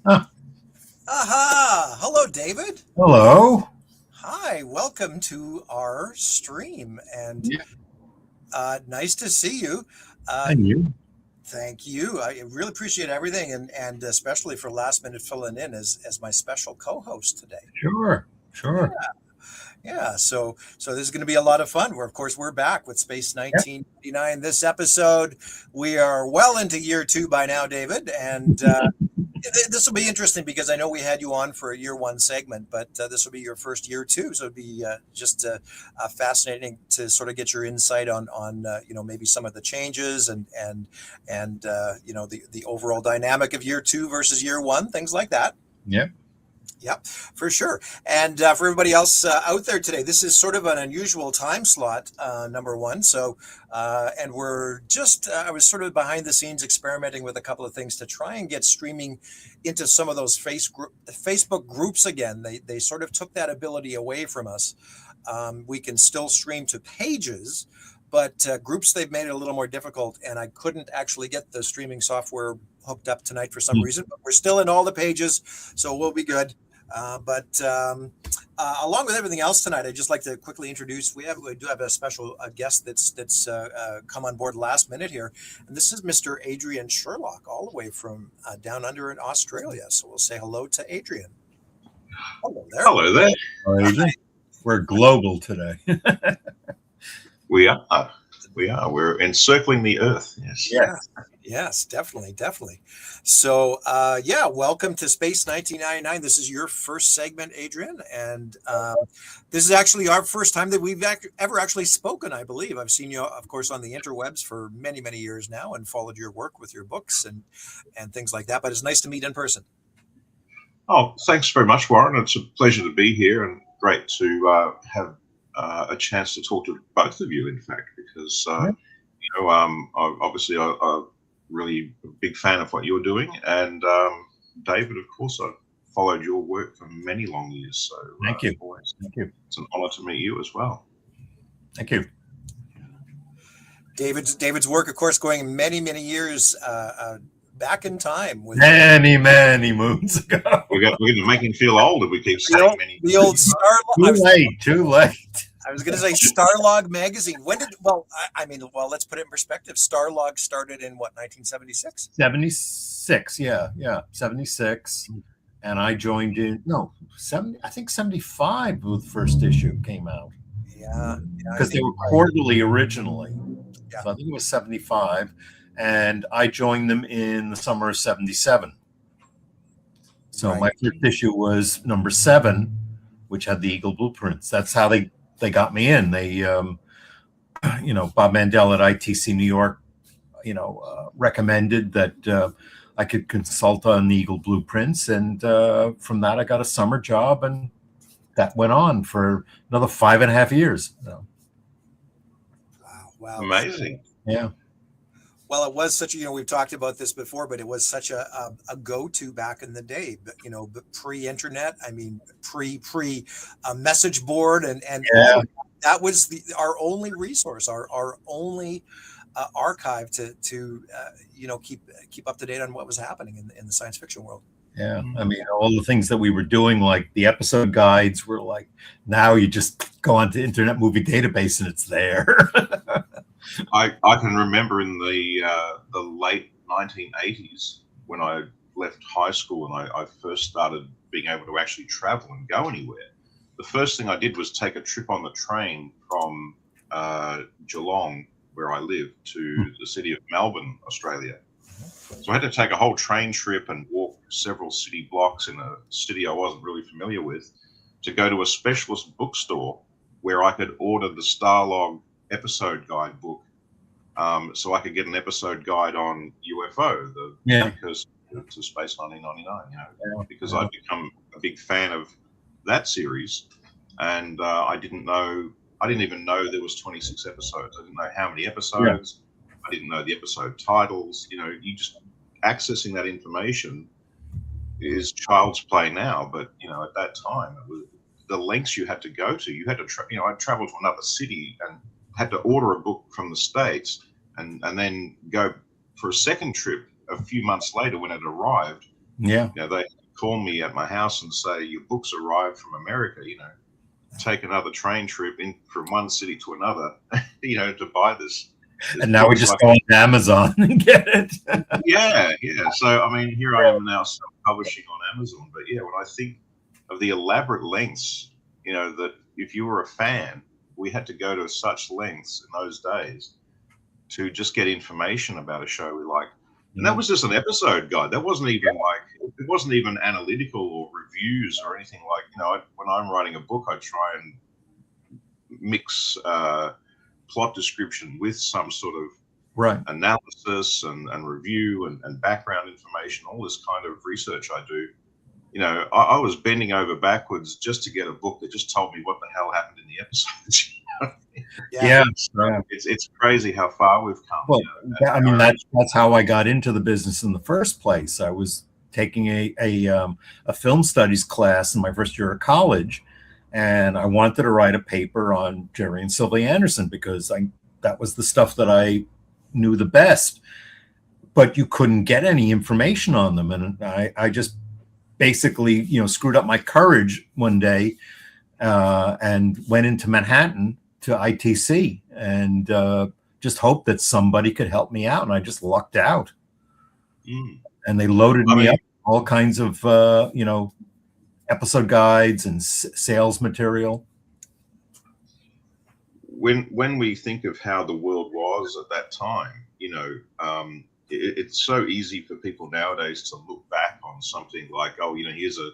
Ah, Aha! Hello, David. hello. Hi, welcome to our stream, and Yeah, nice to see you. Uh, and you? Thank you. I really appreciate everything, and especially for last minute filling in as my special co-host today. Sure, Yeah, sure. yeah. So this is going to be a lot of fun. We're back with Space Yeah. 1989. This episode, we are well into year two by now, David, and this will be interesting because I know we had you on for a year one segment, but this will be your first year two, so it'd be just fascinating to sort of get your insight on maybe some of the changes and the overall dynamic of year two versus year one, things like that. Yep. Yep, for sure. And for everybody else out there today, this is sort of an unusual time slot, number one. And we're just, I was sort of behind the scenes experimenting with a couple of things to try and get streaming into some of those Facebook groups again. They sort of took that ability away from us. We can still stream to pages, but groups, they've made it a little more difficult. And I couldn't actually get the streaming software hooked up tonight for some Mm. reason, but we're still in all the pages, so we'll be good. But along with everything else tonight, I'd just like to quickly introduce. We do have a special guest that's come on board last minute here, and this is Mr. Adrian Sherlock, all the way from down under in Australia. So we'll say hello to Adrian. Hello there. Hello there. All right, Adrian. We're global today. We are. We are. We're encircling the Earth. Yes. Yeah. Yeah. Yes, definitely, definitely. So, yeah, welcome to Space 1999. This is your first segment, Adrian, and this is actually our first time that we've ever actually spoken. I believe I've seen you, of course, on the interwebs for many, many years now, and followed your work with your books and things like that. But it's nice to meet in person. Oh, thanks very much, Warren. It's a pleasure to be here and great to have a chance to talk to both of you, in fact, because, Yeah. obviously I'm really a big fan of what you're doing. And David, of course, I've followed your work for many long years. So Thank you. always, Thank you. it's an honor to meet you as well. Thank you. David's work, of course, going many, many years back in time with Many, many moons ago. We're going to make him feel old if we keep the old, saying many. the old Star. Too late. Too late. I was going to say Starlog magazine. When did, well, I mean, well, let's put it in perspective. Starlog started in what, 1976? 76. Yeah. Yeah. 76. And I joined in, no, 70, I think 75 was the first issue came out Yeah. I because they think, were quarterly originally. Yeah. So I think it was 75. And I joined them in the summer of 77. So Right. my first issue was number 7, which had the Eagle blueprints. That's how they got me in. They, Bob Mandel at ITC New York, recommended that I could consult on the Eagle blueprints, and from that I got a summer job, and that went on for another 5.5 years. So, Wow. Amazing. yeah. Well, it was such a, we've talked about this before, but it was such a go-to back in the day, but, but pre-internet, I mean, pre message board and Yeah. all of that was our only resource, our only archive to keep up to date on what was happening in the science fiction world. Yeah, I mean, all the things that we were doing, like the episode guides, were like, now you just go onto Internet Movie Database and it's there. I can remember in the late 1980s when I left high school and I first started being able to actually travel and go anywhere. The first thing I did was take a trip on the train from Geelong, where I live, to the city of Melbourne, Australia. So I had to take a whole train trip and walk several city blocks in a city I wasn't really familiar with to go to a specialist bookstore where I could order the Starlog episode guide book, so I could get an episode guide on UFO, the Yeah. precursor to Space 1999, Yeah. because I'd become a big fan of that series, and I didn't even know there was 26 episodes. I didn't know how many episodes. I didn't know the episode titles. You just accessing that information is child's play now, but at that time it was the lengths you had to go to. You had to, I traveled to another city and had to order a book from the States and then go for a second trip a few months later when it arrived. Yeah. You know, they call me at my house and say, your books arrived from America, take another train trip in from one city to another, to buy this And now we book. just Like, go on Amazon and get it. yeah. So, I mean, here I am now self-publishing on Amazon. But yeah, when I think of the elaborate lengths, that if you were a fan, we had to go to such lengths in those days to just get information about a show we like. And that was just an episode guide. That wasn't even it wasn't even analytical or reviews or anything like, when I'm writing a book, I try and mix plot description with some sort of Right. analysis and review and background information, all this kind of research I do. I was bending over backwards just to get a book that just told me what the hell happened in the episodes. Yeah. So it's crazy how far we've come. Well, I mean, that's how I got into the business in the first place. I was taking a film studies class in my first year of college, and I wanted to write a paper on Jerry and Sylvia Anderson because that was the stuff that I knew the best. But you couldn't get any information on them, and I just basically, screwed up my courage one day and went into Manhattan to ITC and just hoped that somebody could help me out. And I just lucked out. And they loaded me up with all kinds of, episode guides and sales material. When we think of how the world was at that time, it's so easy for people nowadays to look back on something like, here's a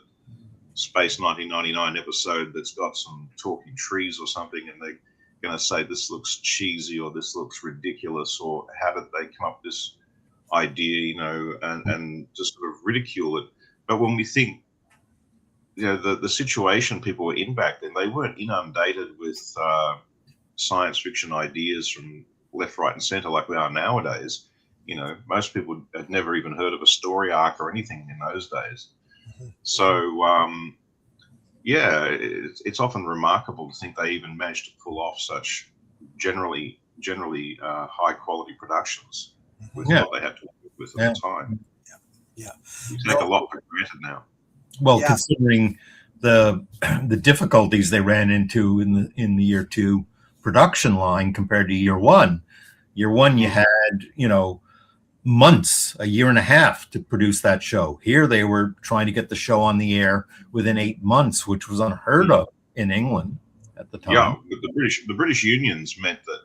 Space 1999 episode that's got some talking trees or something, and they're going to say this looks cheesy or this looks ridiculous, or how did they come up with this idea, and just sort of ridicule it. But when we think, the situation people were in back then, they weren't inundated with science fiction ideas from left, right, and center like we are nowadays. Most people had never even heard of a story arc or anything in those days. So, it's often remarkable to think they even managed to pull off such generally high quality productions with what they had to work with at the time. Yeah. We take a lot for granted now. Well, considering the difficulties they ran into in the year 2 production line compared to year 1. Year 1, you had, months, a year and a half to produce that show. Here they were trying to get the show on the air within 8 months, which was unheard of in England at the time. Yeah, the British unions meant that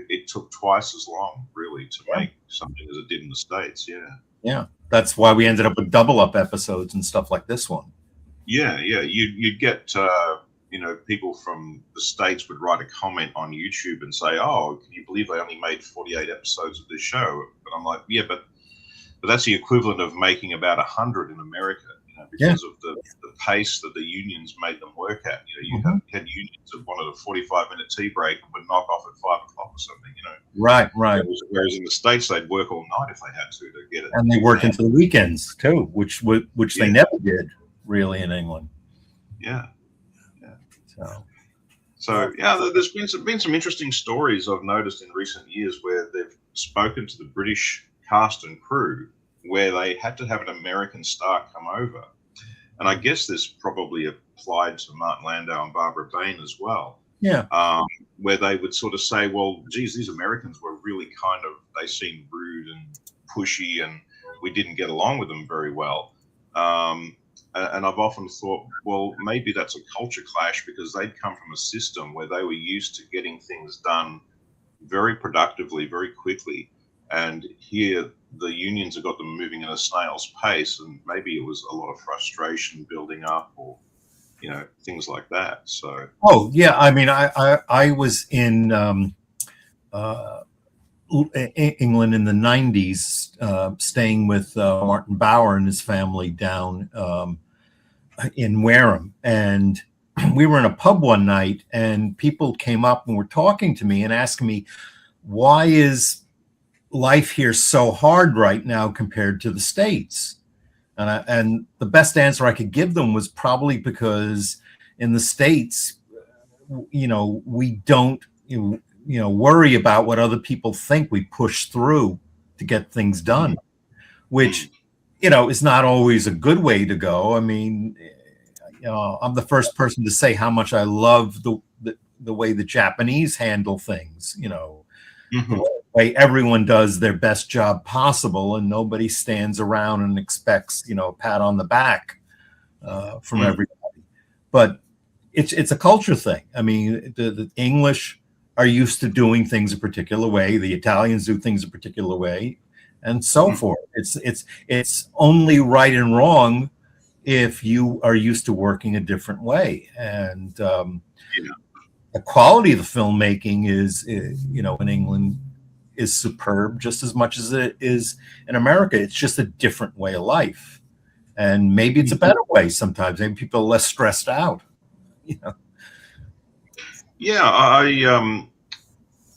it took twice as long really to make something as it did in the States. Yeah, that's why we ended up with double up episodes and stuff like this one. You'd get people from the States would write a comment on YouTube and say, "Oh, can you believe they only made 48 episodes of this show?" But I'm like, yeah, but that's the equivalent of making about 100 in America, because of the pace that the unions made them work at. You had unions that wanted a 45-minute tea break and would knock off at 5 o'clock or something. Right. Whereas in the States, they'd work all night if they had to get it. And they work into the weekends too, which they never did really in England. Yeah. So there's been some interesting stories I've noticed in recent years where they've spoken to the British cast and crew where they had to have an American star come over. And I guess this probably applied to Martin Landau and Barbara Bain as well. Yeah. Where they would sort of say, well, geez, these Americans were really they seemed rude and pushy, and we didn't get along with them very well. And I've often thought, well, maybe that's a culture clash because they'd come from a system where they were used to getting things done very productively, very quickly. And here the unions have got them moving at a snail's pace, and maybe it was a lot of frustration building up, or things like that. So I mean, I was in England in the 90s, staying with Martin Bauer and his family down in Wareham, and we were in a pub one night, and people came up and were talking to me and asking me, why is life here so hard right now compared to the States? And the best answer I could give them was probably because in the States, we don't, worry about what other people think. We push through to get things done, which is not always a good way to go. I mean, I'm the first person to say how much I love the way the Japanese handle things, Hmm. the way everyone does their best job possible and nobody stands around and expects, a pat on the back from Mm. everybody. But it's a culture thing. I mean, the English are used to doing things a particular way. The Italians do things a particular way, and so Mm. forth. It's only right and wrong if you are used to working a different way. And Yeah. the quality of the filmmaking in England is superb just as much as it is in America. It's just a different way of life. And maybe it's a better way sometimes. Maybe people are less stressed out. You know. Yeah,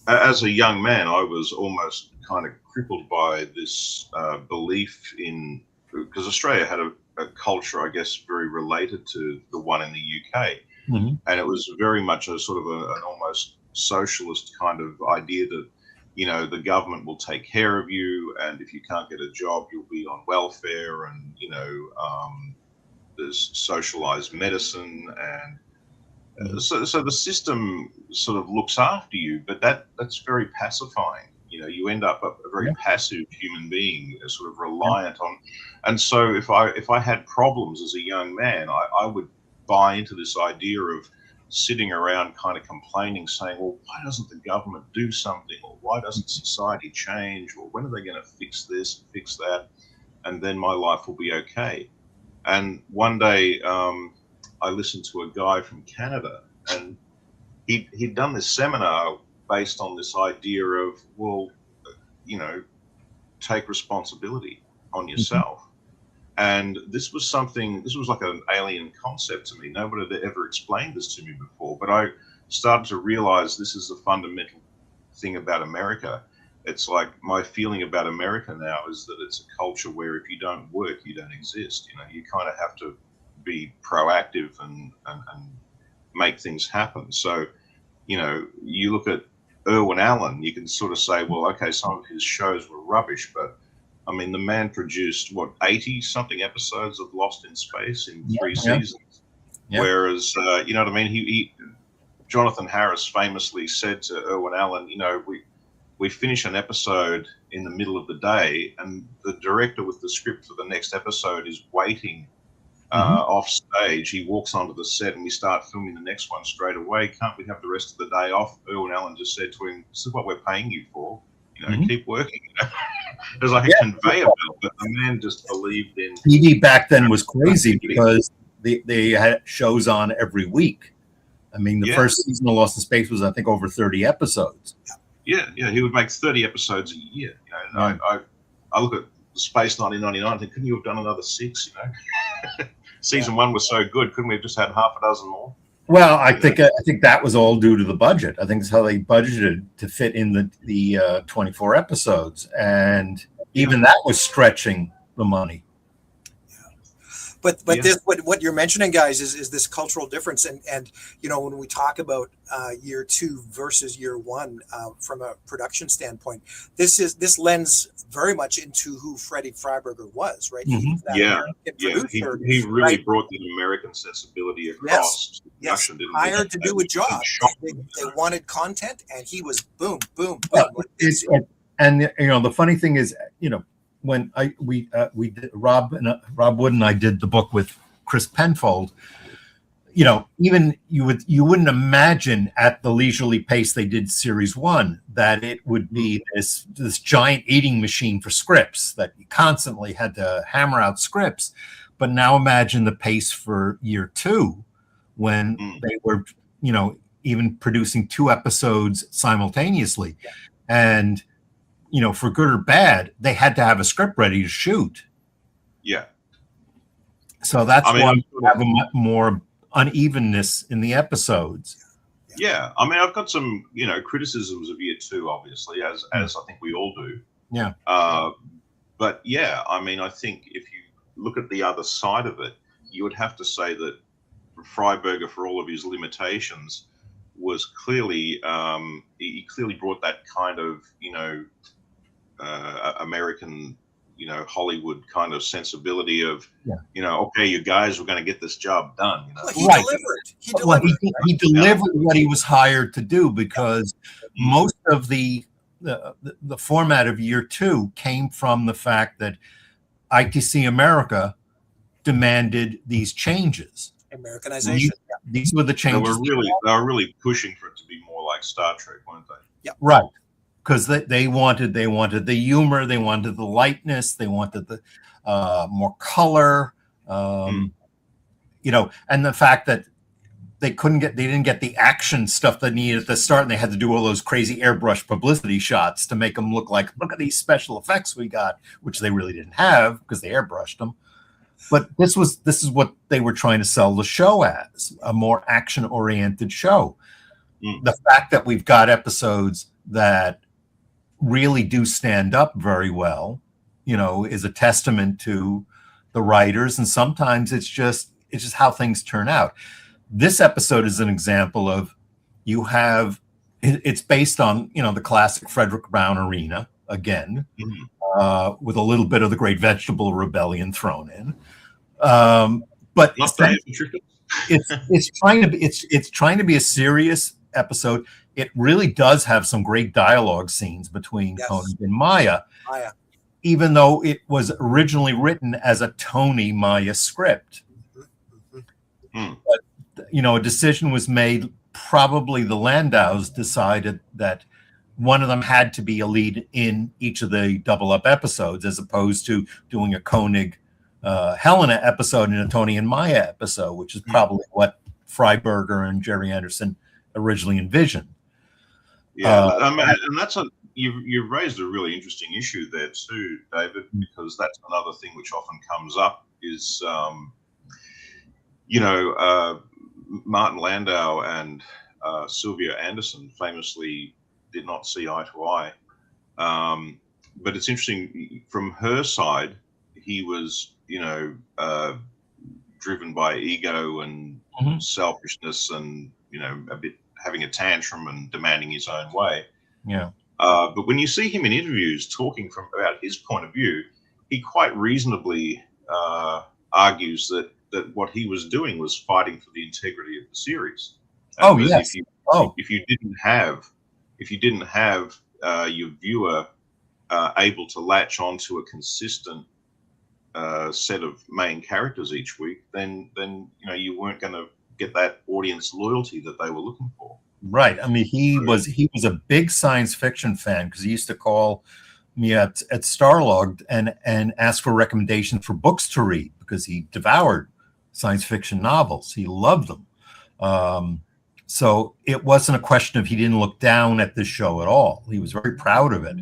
as a young man, I was almost kind of crippled by this belief in, because Australia had a culture, I guess, very related to the one in the UK. Mhm. And it was very much a sort of an almost socialist kind of idea that, the government will take care of you. And if you can't get a job, you'll be on welfare. And, there's socialized medicine, and Mhm. so the system sort of looks after you, but that's very pacifying. You end up a very Yeah, passive human being, sort of yeah. reliant on. And so if I had problems as a young man, I would buy into this idea of sitting around kind of complaining, saying, well, why doesn't the government do something, or why doesn't society change, or when are they going to fix this, fix that, and then my life will be okay. And one day, I listened to a guy from Canada, and he'd done this seminar based on this idea of, well, you know, take responsibility on Mhm. yourself. And this was like an alien concept to me. Nobody had ever explained this to me before, but I started to realize this is the fundamental thing about America. It's like my feeling about America now is that it's a culture where if you don't work, you don't exist. You kind of have to be proactive and make things happen. So, you look at Irwin Allen, you can sort of say, well, okay, some of his shows were rubbish, but I mean, the man produced what, 80 something episodes of Lost in Space in Yeah, three yeah, seasons. yeah. Whereas, you know what I mean? Jonathan Harris famously said to Irwin Allen, we finish an episode in the middle of the day, and the director with the script for the next episode is waiting Mhm. off stage. He walks onto the set, and we start filming the next one straight away. Can't we have the rest of the day off? Irwin Allen just said to him, "This is what we're paying you for. Mhm. Keep working." It was like a conveyor Yeah. belt, but the man just believed in TV back then was crazy creativity. because they had shows on every week. I mean, the Yeah, first season of Lost in Space was, I think, over 30 episodes. yeah, yeah. He would make 30 episodes a year. Yeah. I look at Space 1999. I think, couldn't you have done another six? Yeah. Season one was so good. Couldn't we have just had half a dozen more? Well, I You know? think that was all due to the budget. I think it's how they budgeted to fit in the 24 episodes, and Yeah, even that was stretching the money. But yeah. this what you're mentioning, guys, is this cultural difference, and when we talk about year two versus year one from a production standpoint, this lends very much into who Freddie Freiberger was, right? He Mhm. was that Yeah, American yeah. producer, He really right? brought the American sensibility Yes, across to yes, production, didn't he? hired to do a And job. shot They wanted content, and he was boom, boom, Well, boom. Like this. and the funny thing is, when we did, Rob Wood and I did the book with Chris Penfold. Even you wouldn't imagine at the leisurely pace they did series one that it would be this giant eating machine for scripts that you constantly had to hammer out scripts. But now imagine the pace for year two when Mm, they were, even producing 2 episodes simultaneously. Yeah, And, for good or bad, they had to have a script ready to shoot. yeah. So that's I mean, why I've you got have a much more unevenness in the episodes. yeah, yeah. I mean, I've got some, criticisms of year two, obviously, as I think we all do. Yeah. But yeah, I mean, I think if you look at the other side of it, you would have to say that Freiberger, for all of his limitations, was clearly he clearly brought that kind of American Hollywood kind of sensibility of, Yeah. okay, you guys were going to get this job done. Well, he Right. delivered. He Well, delivered. he delivered what he was hired to do, because most of the format of year 2 came from the fact that ITC America demanded these changes. Americanization. These were the They changes. were really pushing for it to be more like Star Trek, weren't they? Yeah. Right. Because they wanted the humor, they wanted the lightness, they wanted the more color, and the fact that they didn't get the action stuff they needed at the start, and they had to do all those crazy airbrush publicity shots to make them look at these special effects we got, which they really didn't have because they airbrushed them. But this is what they were trying to sell the show as, a more action-oriented show. The fact that we've got episodes that really do stand up very well, is a testament to the writers, and sometimes it's just how things turn out. This episode is an example of it's based on the classic Frederick Brown arena again, with a little bit of the Great Vegetable Rebellion thrown in, but it's trying to be a serious episode. It really does have some great dialogue scenes between Koenig and Maya, even though it was originally written as a Tony Maya script. But, a decision was made. Probably the Landaus decided that one of them had to be a lead in each of the double up episodes, as opposed to doing a Koenig Helena episode and a Tony and Maya episode, which is probably what Freiberger and Jerry Anderson originally envisioned. Yeah, and that's you've raised a really interesting issue there too, David, because that's another thing which often comes up is, Martin Landau and Sylvia Anderson famously did not see eye to eye. But it's interesting from her side, he was, driven by ego and selfishness and, a bit having a tantrum and demanding his own way. Yeah. But when you see him in interviews talking about his point of view, he quite reasonably argues that what he was doing was fighting for the integrity of the series. If you didn't have your viewer able to latch onto a consistent set of main characters each week, then you weren't going to get that audience loyalty that they were looking for. Right. I mean, he was a big science fiction fan, because he used to call me at Starlog and ask for recommendations for books to read, because he devoured science fiction novels. He loved them. So it wasn't a question of he didn't look down at this show at all. He was very proud of it.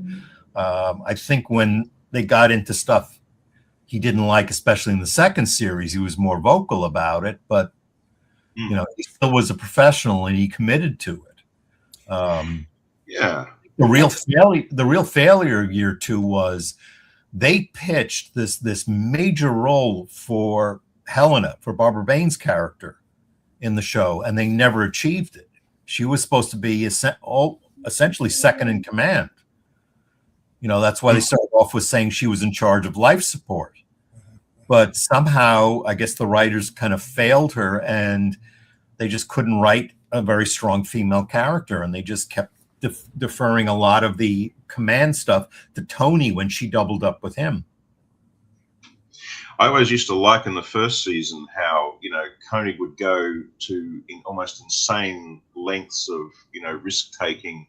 I think when they got into stuff he didn't like, especially in the second series, he was more vocal about it, but he still was a professional and he committed to it. The real failure of year 2 was they pitched this major role for Helena, for Barbara Bain's character in the show, and they never achieved it. She was supposed to be essentially second in command. That's why they started off with saying she was in charge of life support. But somehow, I guess the writers kind of failed her, and they just couldn't write a very strong female character, and they just kept deferring a lot of the command stuff to Tony when she doubled up with him. I always used to like in the first season how, Koenig would go to almost insane lengths of, risk-taking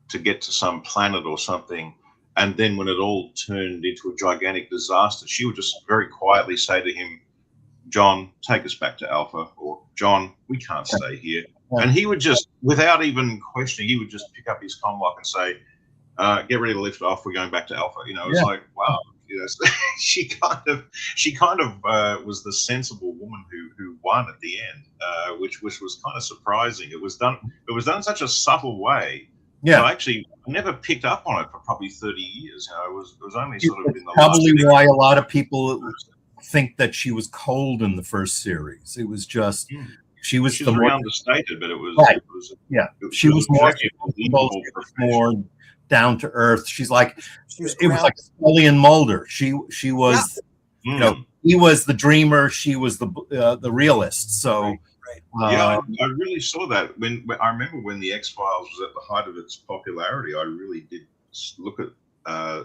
to get to some planet or something. And then when it all turned into a gigantic disaster, she would just very quietly say to him, "John, take us back to Alpha," or "John, we can't stay here." Yeah. And he would just, without even questioning, he would just pick up his commlock and say, "Get ready to lift off. We're going back to Alpha." It's like, wow. She kind of was the sensible woman who won at the end, which was kind of surprising. It was done in such a subtle way. Yeah, I actually never picked up on it for probably 30 years. It was only sort of in the probably last why a lot of people think that she was cold in the first series. It was just she was very understated, but it was right. She was more down to earth. She's like, She was it was like grounded. Scully and Mulder. She Yeah. was, you know, he was the dreamer, she was the realist. So, Right. Yeah, I really saw that when I remember when the X Files was at the height of its popularity. I really did look at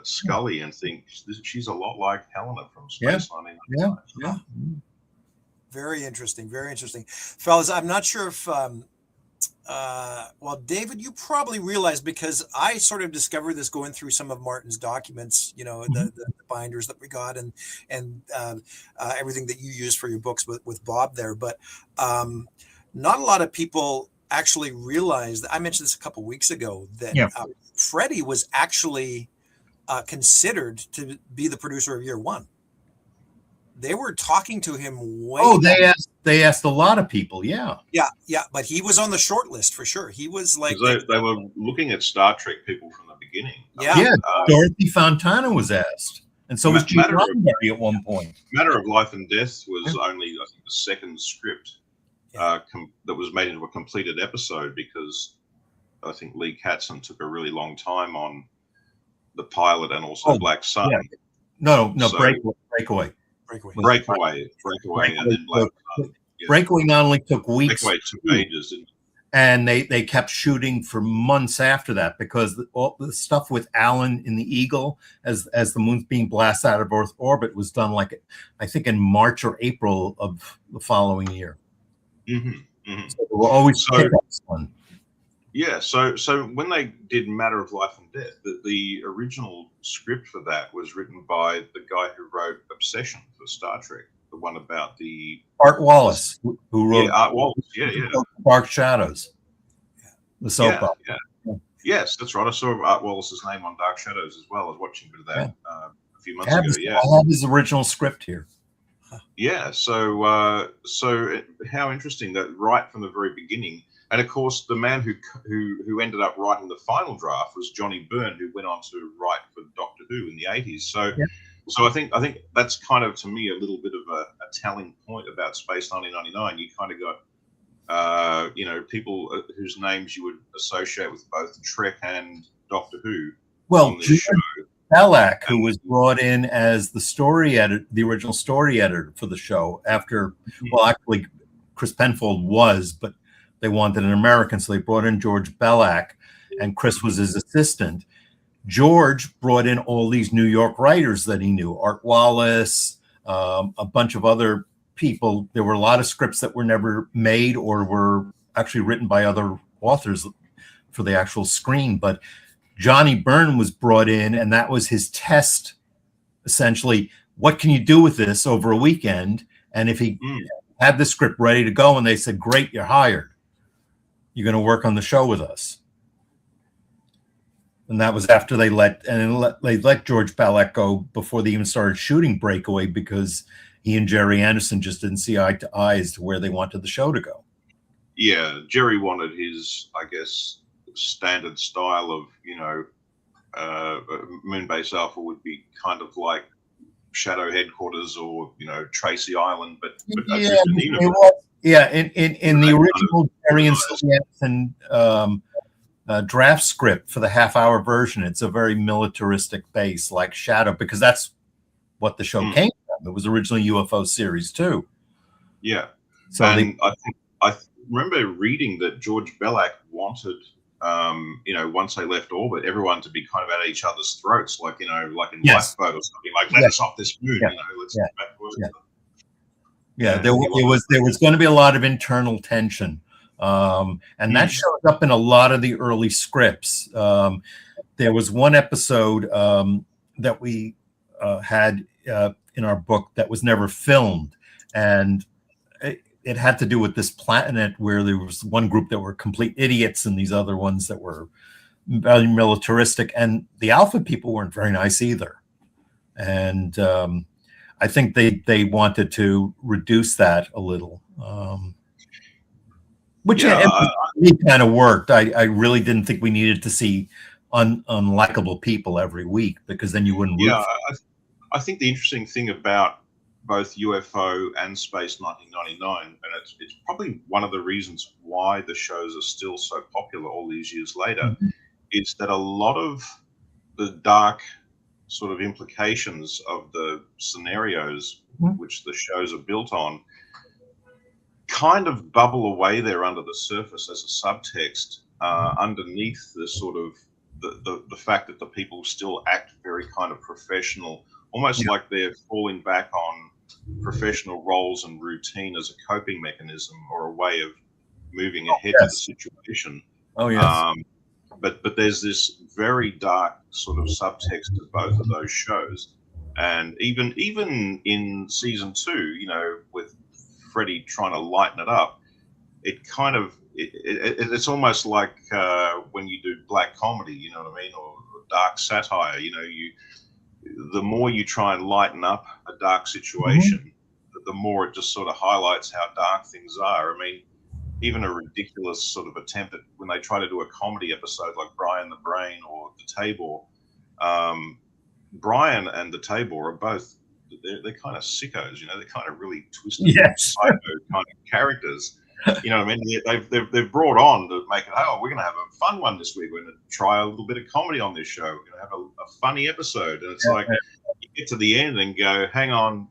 Scully and think she's a lot like Helena from Space 1999. yeah. Very interesting. Very interesting, fellas. I'm not sure if well, David, you probably realize, because I sort of discovered this going through some of Martin's documents, you know, the binders that we got, and everything that you use for your books with Bob there. But not a lot of people actually realize that. I mentioned this a couple weeks ago, that Freddie was actually considered to be the producer of Year One. They were talking to him way. Oh, they asked a lot of people. Yeah. But he was on the short list for sure. He was like, they were looking at Star Trek people from the beginning. Yeah. Dorothy Fontana was asked, and so was Gene Roddenberry at one point. Matter of Life and Death was only, I think, the second script that was made into a completed episode, because I think Lee Katzin took a really long time on the pilot and also Black Sun. Yeah. No, Breakaway. And then Black Sun. Breakaway not only took weeks. Breakaway took ages. And they kept shooting for months after that, because all the stuff with Alan in the Eagle as the moon's being blasted out of Earth orbit was done, like, I think, in March or April of the following year. Mm-hmm, mm-hmm. So they were always one. Yeah, so when they did Matter of Life and Death, the original script for that was written by the guy who wrote Obsession for Star Trek, the one about the Art Wallace, who wrote Art Wallace, Dark Shadows, the soap opera. Yes, that's right. I saw Art Wallace's name on Dark Shadows as well. I was watching a bit of that a few months ago. I have his original script here. Yeah, so how interesting that right from the very beginning. And of course, the man who ended up writing the final draft was Johnny Byrne, who went on to write for Doctor Who in the 80s. So I think that's kind of, to me, a little bit of a telling point about Space 1999. You kind of got people whose names you would associate with both Trek and Doctor Who. Well, Belak, who was brought in as the original story editor for the show after, well, actually, Chris Penfold was, but they wanted an American, so they brought in George Belak, and Chris was his assistant. George brought in all these New York writers that he knew, Art Wallace, a bunch of other people. There were a lot of scripts that were never made or were actually written by other authors for the actual screen. But Johnny Byrne was brought in, and that was his test, essentially. What can you do with this over a weekend? And if he had the script ready to go, and they said, great, you're hired. You're going to work on the show with us. And that was after they let George Belak go before they even started shooting Breakaway, because he and Jerry Anderson just didn't see eye to eye as to where they wanted the show to go. Yeah, Jerry wanted his, I guess, standard style of, Moonbase Alpha would be kind of like Shadow Headquarters or, Tracy Island, but in the original Jerry and draft script for the half-hour version, it's a very militaristic base like Shadow, because that's what the show came from. It was originally UFO series too. Yeah. So I remember reading that George Belak wanted, once they left orbit, everyone to be kind of at each other's throats, like in Lifeboat or something, like let us off this moon, let's get back to work. There was going to be a lot of internal tension. And that shows up in a lot of the early scripts. There was one episode that we had in our book that was never filmed, and it had to do with this planet where there was one group that were complete idiots and these other ones that were very militaristic, and the Alpha people weren't very nice either. And I think they wanted to reduce that a little. Which it kind of worked. I really didn't think we needed to see unlikable people every week, because then you wouldn't. Yeah, I think the interesting thing about both UFO and Space 1999, and it's probably one of the reasons why the shows are still so popular all these years later, is that a lot of the dark sort of implications of the scenarios which the shows are built on kind of bubble away there under the surface as a subtext, underneath the sort of the fact that the people still act very kind of professional, almost like they're falling back on professional roles and routine as a coping mechanism or a way of moving ahead with the situation. Oh, yes. But there's this very dark sort of subtext to both of those shows, and even in season 2, you know, with Freddie trying to lighten it up, it kind of it's almost like when you do black comedy, you know what I mean, or dark satire. You know, the more you try and lighten up a dark situation, the more it just sort of highlights how dark things are. I mean, even a ridiculous sort of attempt at when they try to do a comedy episode like Brian the Brain or the Tabor. Brian and the Tabor are both, they're kind of sickos, you know, they're kind of really twisted, psycho kind of characters. You know what I mean? They've brought on to make it, oh, we're going to have a fun one this week. We're going to try a little bit of comedy on this show. We're going to have a funny episode. And it's like, you get to the end and go, hang on,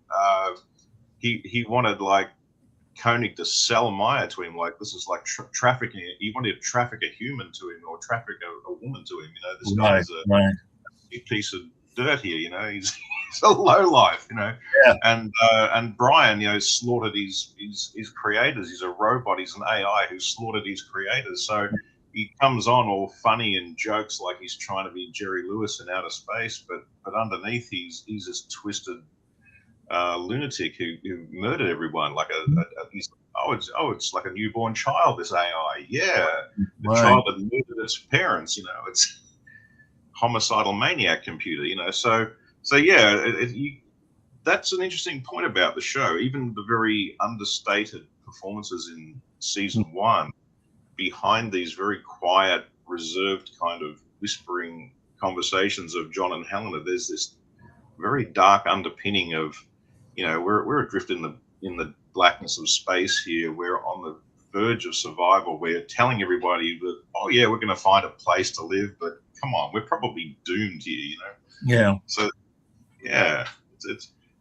he wanted like Koenig to sell Maya to him, like this is like trafficking. He wanted to traffic a human to him or traffic a woman to him. You know, this guy's a piece of dirt here. You know, he's a low life. You know, and Brian, you know, slaughtered his creators. He's a robot. He's an AI who slaughtered his creators. So he comes on all funny and jokes like he's trying to be Jerry Lewis in outer space, but underneath he's this twisted lunatic who murdered everyone. Like it's like a newborn child. This AI, the child that murdered its parents. You know, it's homicidal maniac computer. You know, so that's an interesting point about the show. Even the very understated performances in season 1, behind these very quiet, reserved kind of whispering conversations of John and Helena, there's this very dark underpinning of, you know, we're adrift in the blackness of space here. We're on the verge of survival. We're telling everybody that, oh yeah, we're going to find a place to live, but come on, we're probably doomed here. You know. Yeah. So yeah,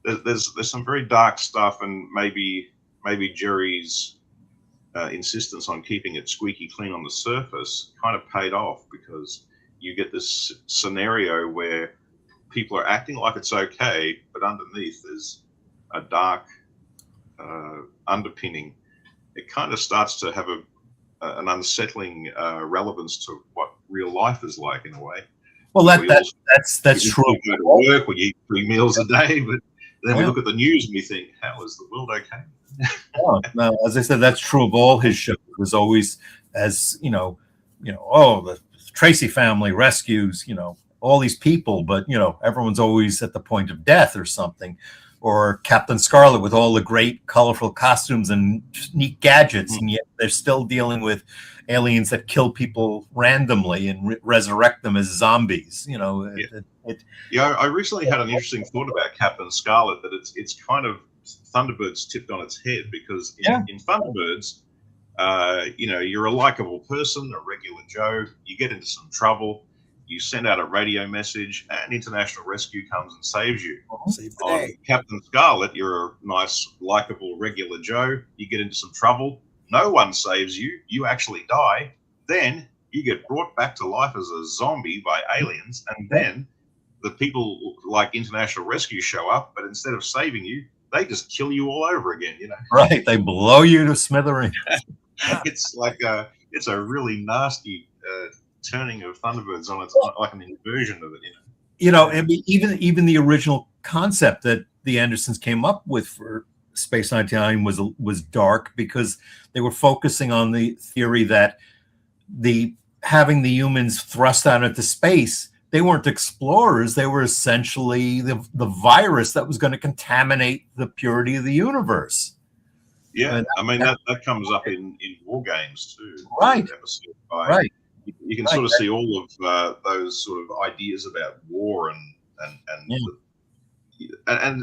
there's some very dark stuff, and maybe Jerry's insistence on keeping it squeaky clean on the surface kind of paid off, because you get this scenario where people are acting like it's okay, but underneath there's a dark underpinning. It kind of starts to have an unsettling relevance to what real life is like in a way. Well, that's true. We go to work, we eat 3 meals a day, but then we look at the news and we think, how is the world okay? No, as I said, that's true of all his shows. It was always, as oh, the Tracy family rescues, all these people, but everyone's always at the point of death or something. Or Captain Scarlet with all the great colorful costumes and neat gadgets, and yet they're still dealing with aliens that kill people randomly and resurrect them as zombies. I recently had an interesting thought about Captain Scarlet, that it's kind of Thunderbirds tipped on its head, because in Thunderbirds, you're a likable person, a regular Joe. You get into some trouble, you send out a radio message, and international rescue comes and saves you. On Captain Scarlet, you're a nice, likable, regular Joe. You get into some trouble, no one saves you. You actually die. Then you get brought back to life as a zombie by aliens, and then the people like international rescue show up, but instead of saving you, they just kill you all over again. Right? They blow you to smithereens. It's like it's a really nasty turning of Thunderbirds on its, like an inversion of it. Even the original concept that the Andersons came up with for Space 99 was dark, because they were focusing on the theory that having the humans thrust out into space, they weren't explorers. They were essentially the virus that was going to contaminate the purity of the universe. Yeah, I mean that comes up in War Games too. Right. Right. You can sort of see all of those sort of ideas about war and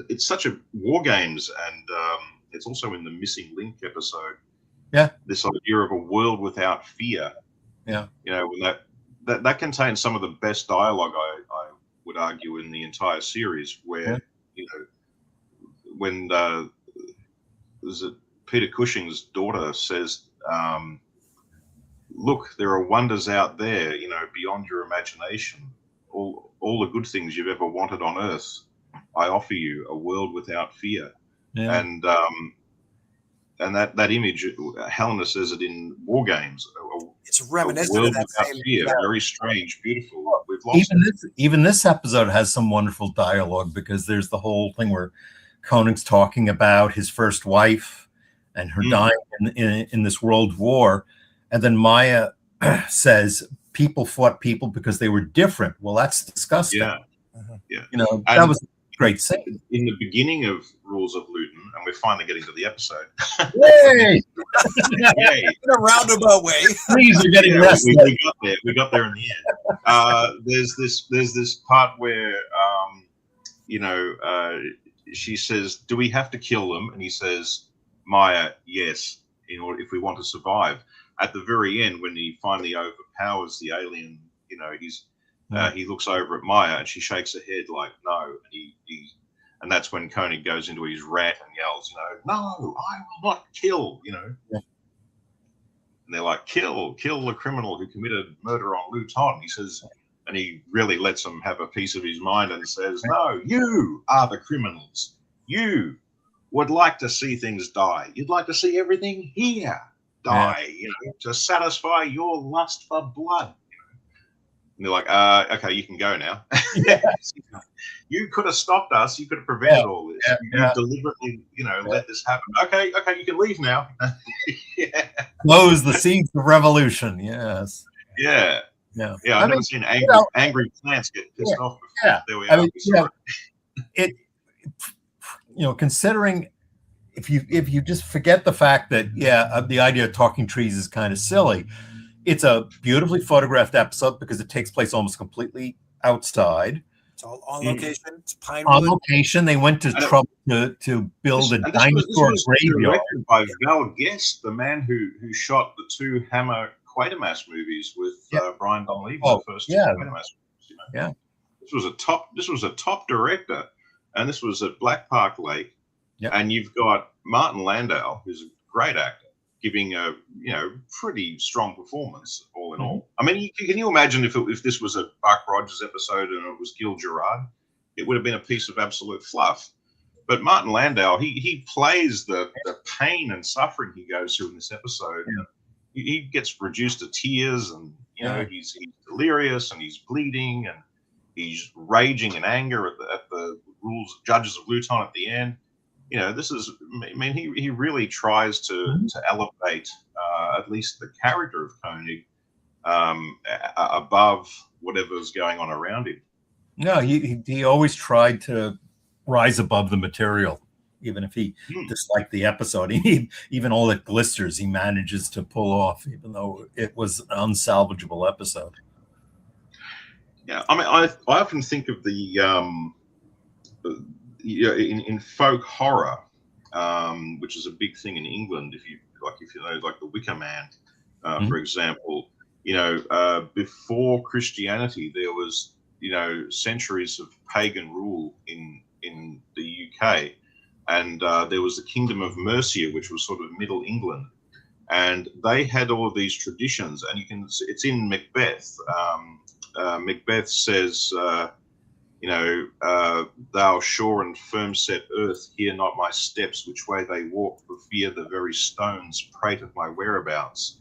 it's such a War Games, and it's also in the Missing Link episode. Yeah. This idea of a world without fear. Yeah. When that contains some of the best dialogue, I would argue, in the entire series, where, you know, when is it Peter Cushing's daughter says, look, there are wonders out there, you know, beyond your imagination. All the good things you've ever wanted on earth, I offer you, a world without fear. Yeah. And that image, Helena says it in War Games. It's reminiscent of that same fear, very strange, beautiful. We've lost even this episode has some wonderful dialogue, because there's the whole thing where Conan's talking about his first wife and her dying in this world war, and then Maya says people fought people because they were different. Well, that's disgusting. Yeah. You know, that was a great scene. In the beginning of Rules of Luton, and we're finally getting to the episode. Yay! Yay. In a roundabout way. Please, you're getting rested. We got there. We got there in the end. There's this part where you know, she says, "Do we have to kill them?" And he says, "Maya, yes, in order if we want to survive." At the very end, when he finally overpowers the alien, you know, he looks over at Maya and she shakes her head like no, and that's when Koenig goes into his rant and yells, you know, "No, I will not kill," you know. Yeah. And they're like, kill the criminal who committed murder on Luton. He says, and he really lets them have a piece of his mind and says, "No, you are the criminals. You would like to see things die. You'd like to see everything here die, you know, to satisfy your lust for blood." And they're like, "Okay, you can go now." You could have stopped us. You could have prevented all this. You deliberately, you know, let this happen. Okay, you can leave now. Close the seeds of revolution. Yes. Yeah. I've never seen angry plants get pissed off before. Yeah. There we are. You know, considering if you just forget the fact that the idea of talking trees is kind of silly. It's a beautifully photographed episode because it takes place almost completely outside. It's all on location. It's Pinewood. On location, they went to trouble to build a dinosaur graveyard. Directed by Val Guest, the man who shot the two Hammer Quatermass movies with Brian Donlevy, the first two Quatermass movies. You know? Yeah, this was a top director, and this was at Black Park Lake. Yep. And you've got Martin Landau, who's a great actor, giving a pretty strong performance all in all. I mean, can you imagine if this was a Buck Rogers episode and it was Gil Gerard, it would have been a piece of absolute fluff. But Martin Landau, he plays the pain and suffering he goes through in this episode. Yeah. He gets reduced to tears, and you know he's delirious and he's bleeding and he's raging in anger at the judges of Luton at the end. You know, this is, I mean, he really tries to elevate at least the character of Koenig above whatever's going on around him. No, he always tried to rise above the material, even if he disliked the episode. Even all the glisters he manages to pull off, even though it was an unsalvageable episode. Yeah, I mean, I often think of in folk horror, which is a big thing in England. If you know, like the Wicker Man, for example, you know, before Christianity, there was, you know, centuries of pagan rule in the UK, and there was the Kingdom of Mercia, which was sort of Middle England, and they had all of these traditions, and it's in Macbeth. Macbeth says, you know, "Thou sure and firm set earth, hear not my steps, which way they walk, for fear the very stones prate of my whereabouts."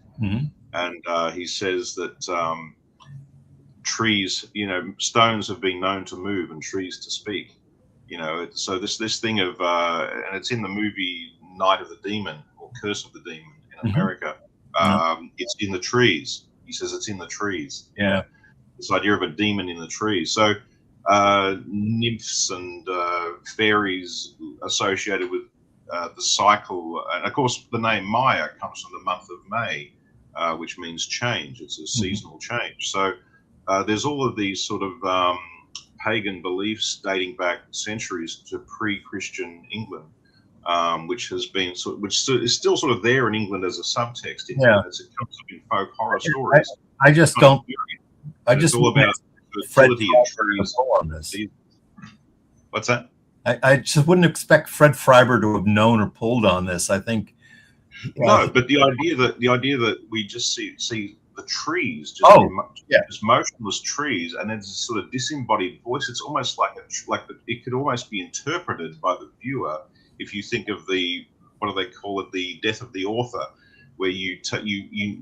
And he says that trees, you know, stones have been known to move and trees to speak. You know, so this thing of, and it's in the movie Night of the Demon or Curse of the Demon in America. It's in the trees. He says it's in the trees. Yeah. This idea of a demon in the trees. So nymphs and fairies associated with the cycle, and of course the name Maya comes from the month of May, which means change. It's a seasonal change. So there's all of these sort of pagan beliefs dating back centuries to perchristian England, which has been which is still sort of there in England as a subtext. As it comes up in folk horror stories. I just don't. I And it's just all wouldn't about expect Fred fertility and Freiberg to trees. know on this. What's that? I just wouldn't expect Fred Freiberg to have known or pulled on this. I think. No, but the idea that we just see the trees, Oh, yeah. just motionless trees, and then this sort of disembodied voice. It's almost like it could almost be interpreted by the viewer if you think of the, what do they call it, the death of the author, where you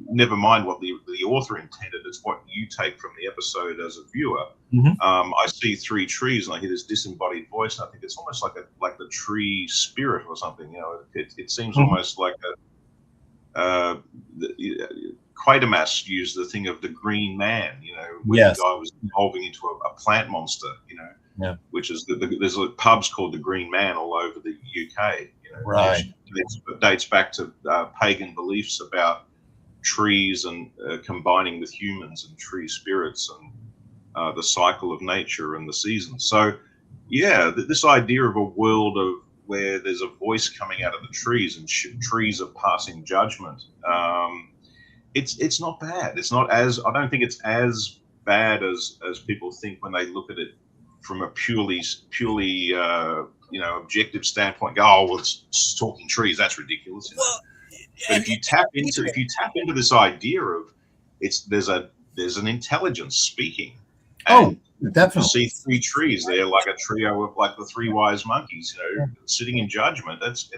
never mind what the author intended. It's what you take from the episode as a viewer. Mhm. I see three trees and I hear this disembodied voice, and I think it's almost like the tree spirit or something. You know, it seems Mhm. almost like Quatermass used the thing of the Green Man, you know, when Yes. the guy was evolving into a plant monster, you know, Yeah. which is there's pubs called the Green Man all over the UK, you know, Right. it dates back to pagan beliefs about trees and combining with humans and tree spirits and the cycle of nature and the seasons. So, yeah, this idea of a world of where there's a voice coming out of the trees and trees are passing judgment. It's not bad. It's not as, I don't think it's as bad as people think when they look at it from a purely objective standpoint. Go, oh well, it's talking trees. That's ridiculous. You know? Well, But and if you tap into this idea of there's an intelligence speaking, Oh, and to definitely. see three trees there, like a trio of like the three wise monkeys, you know, sitting in judgment. That's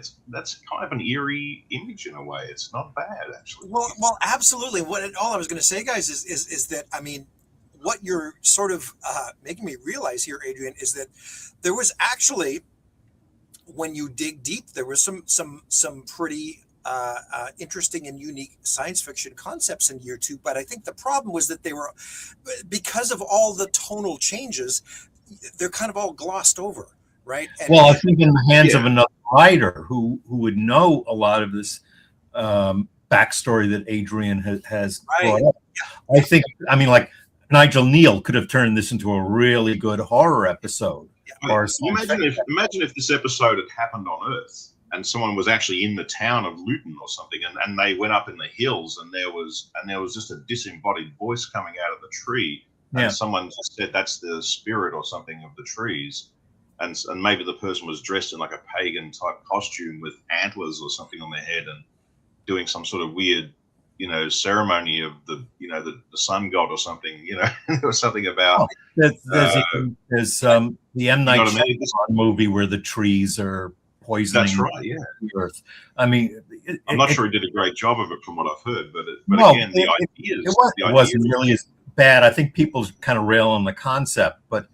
kind of an eerie image in a way. It's not bad actually. well, absolutely. All I was going to say, guys, is that, I mean, what you're sort of making me realize here, Adrian, is that there was actually, when you dig deep, there was some pretty interesting and unique science fiction concepts in year two. But I think the problem was that they were, because of all the tonal changes, they're kind of all glossed over, right? Well, I think in the hands of Yeah. another writer who would know a lot of this backstory that Adrian has Right. brought up. I think, I mean, like Nigel Neal could have turned this into a really good horror episode. Or Imagine if this episode had happened on Earth and someone was actually in the town of Luton or something, and they went up in the hills and there was just a disembodied voice coming out of the tree, and someone just said that's the spirit or something of the trees, and maybe the person was dressed in like a pagan type costume with antlers or something on their head and doing some sort of weird, you know, ceremony of the, you know, the sun god or something, you know, or something about. There's the M. Night Shyamalan movie where the trees are poisoning. That's right, yeah. The earth. I mean, I'm not sure he did a great job of it from what I've heard, but again, the idea wasn't really as bad. I think people kind of rail on the concept, but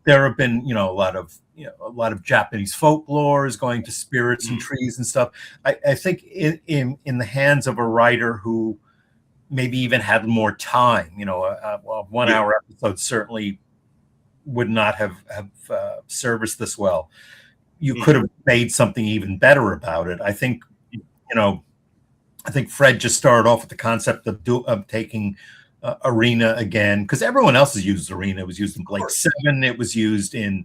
there have been, you know, a lot of Japanese folklore is going to spirits and trees and stuff. I think in the hands of a writer who maybe even had more time, you know, a 1 hour episode certainly would not have serviced this well. You could have made something even better about it. I think, you know, Fred just started off with the concept of taking Arena again, because everyone else has used Arena. It was used in Blake 7. It was used in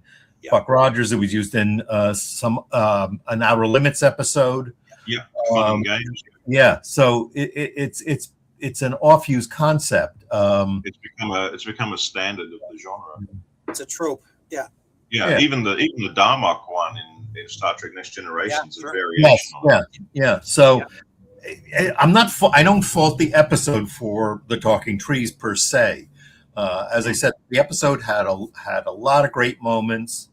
Buck Rogers. It was used in an Outer Limits episode. Yeah, fun games. Yeah, so it's an off-used concept. It's become a standard of the genre. It's a trope. Yeah. Yeah. Even the Darmok one in Star Trek Next Generation is a variation. Yeah. So I don't fault the episode for the talking trees per se. As I said, the episode had a lot of great moments.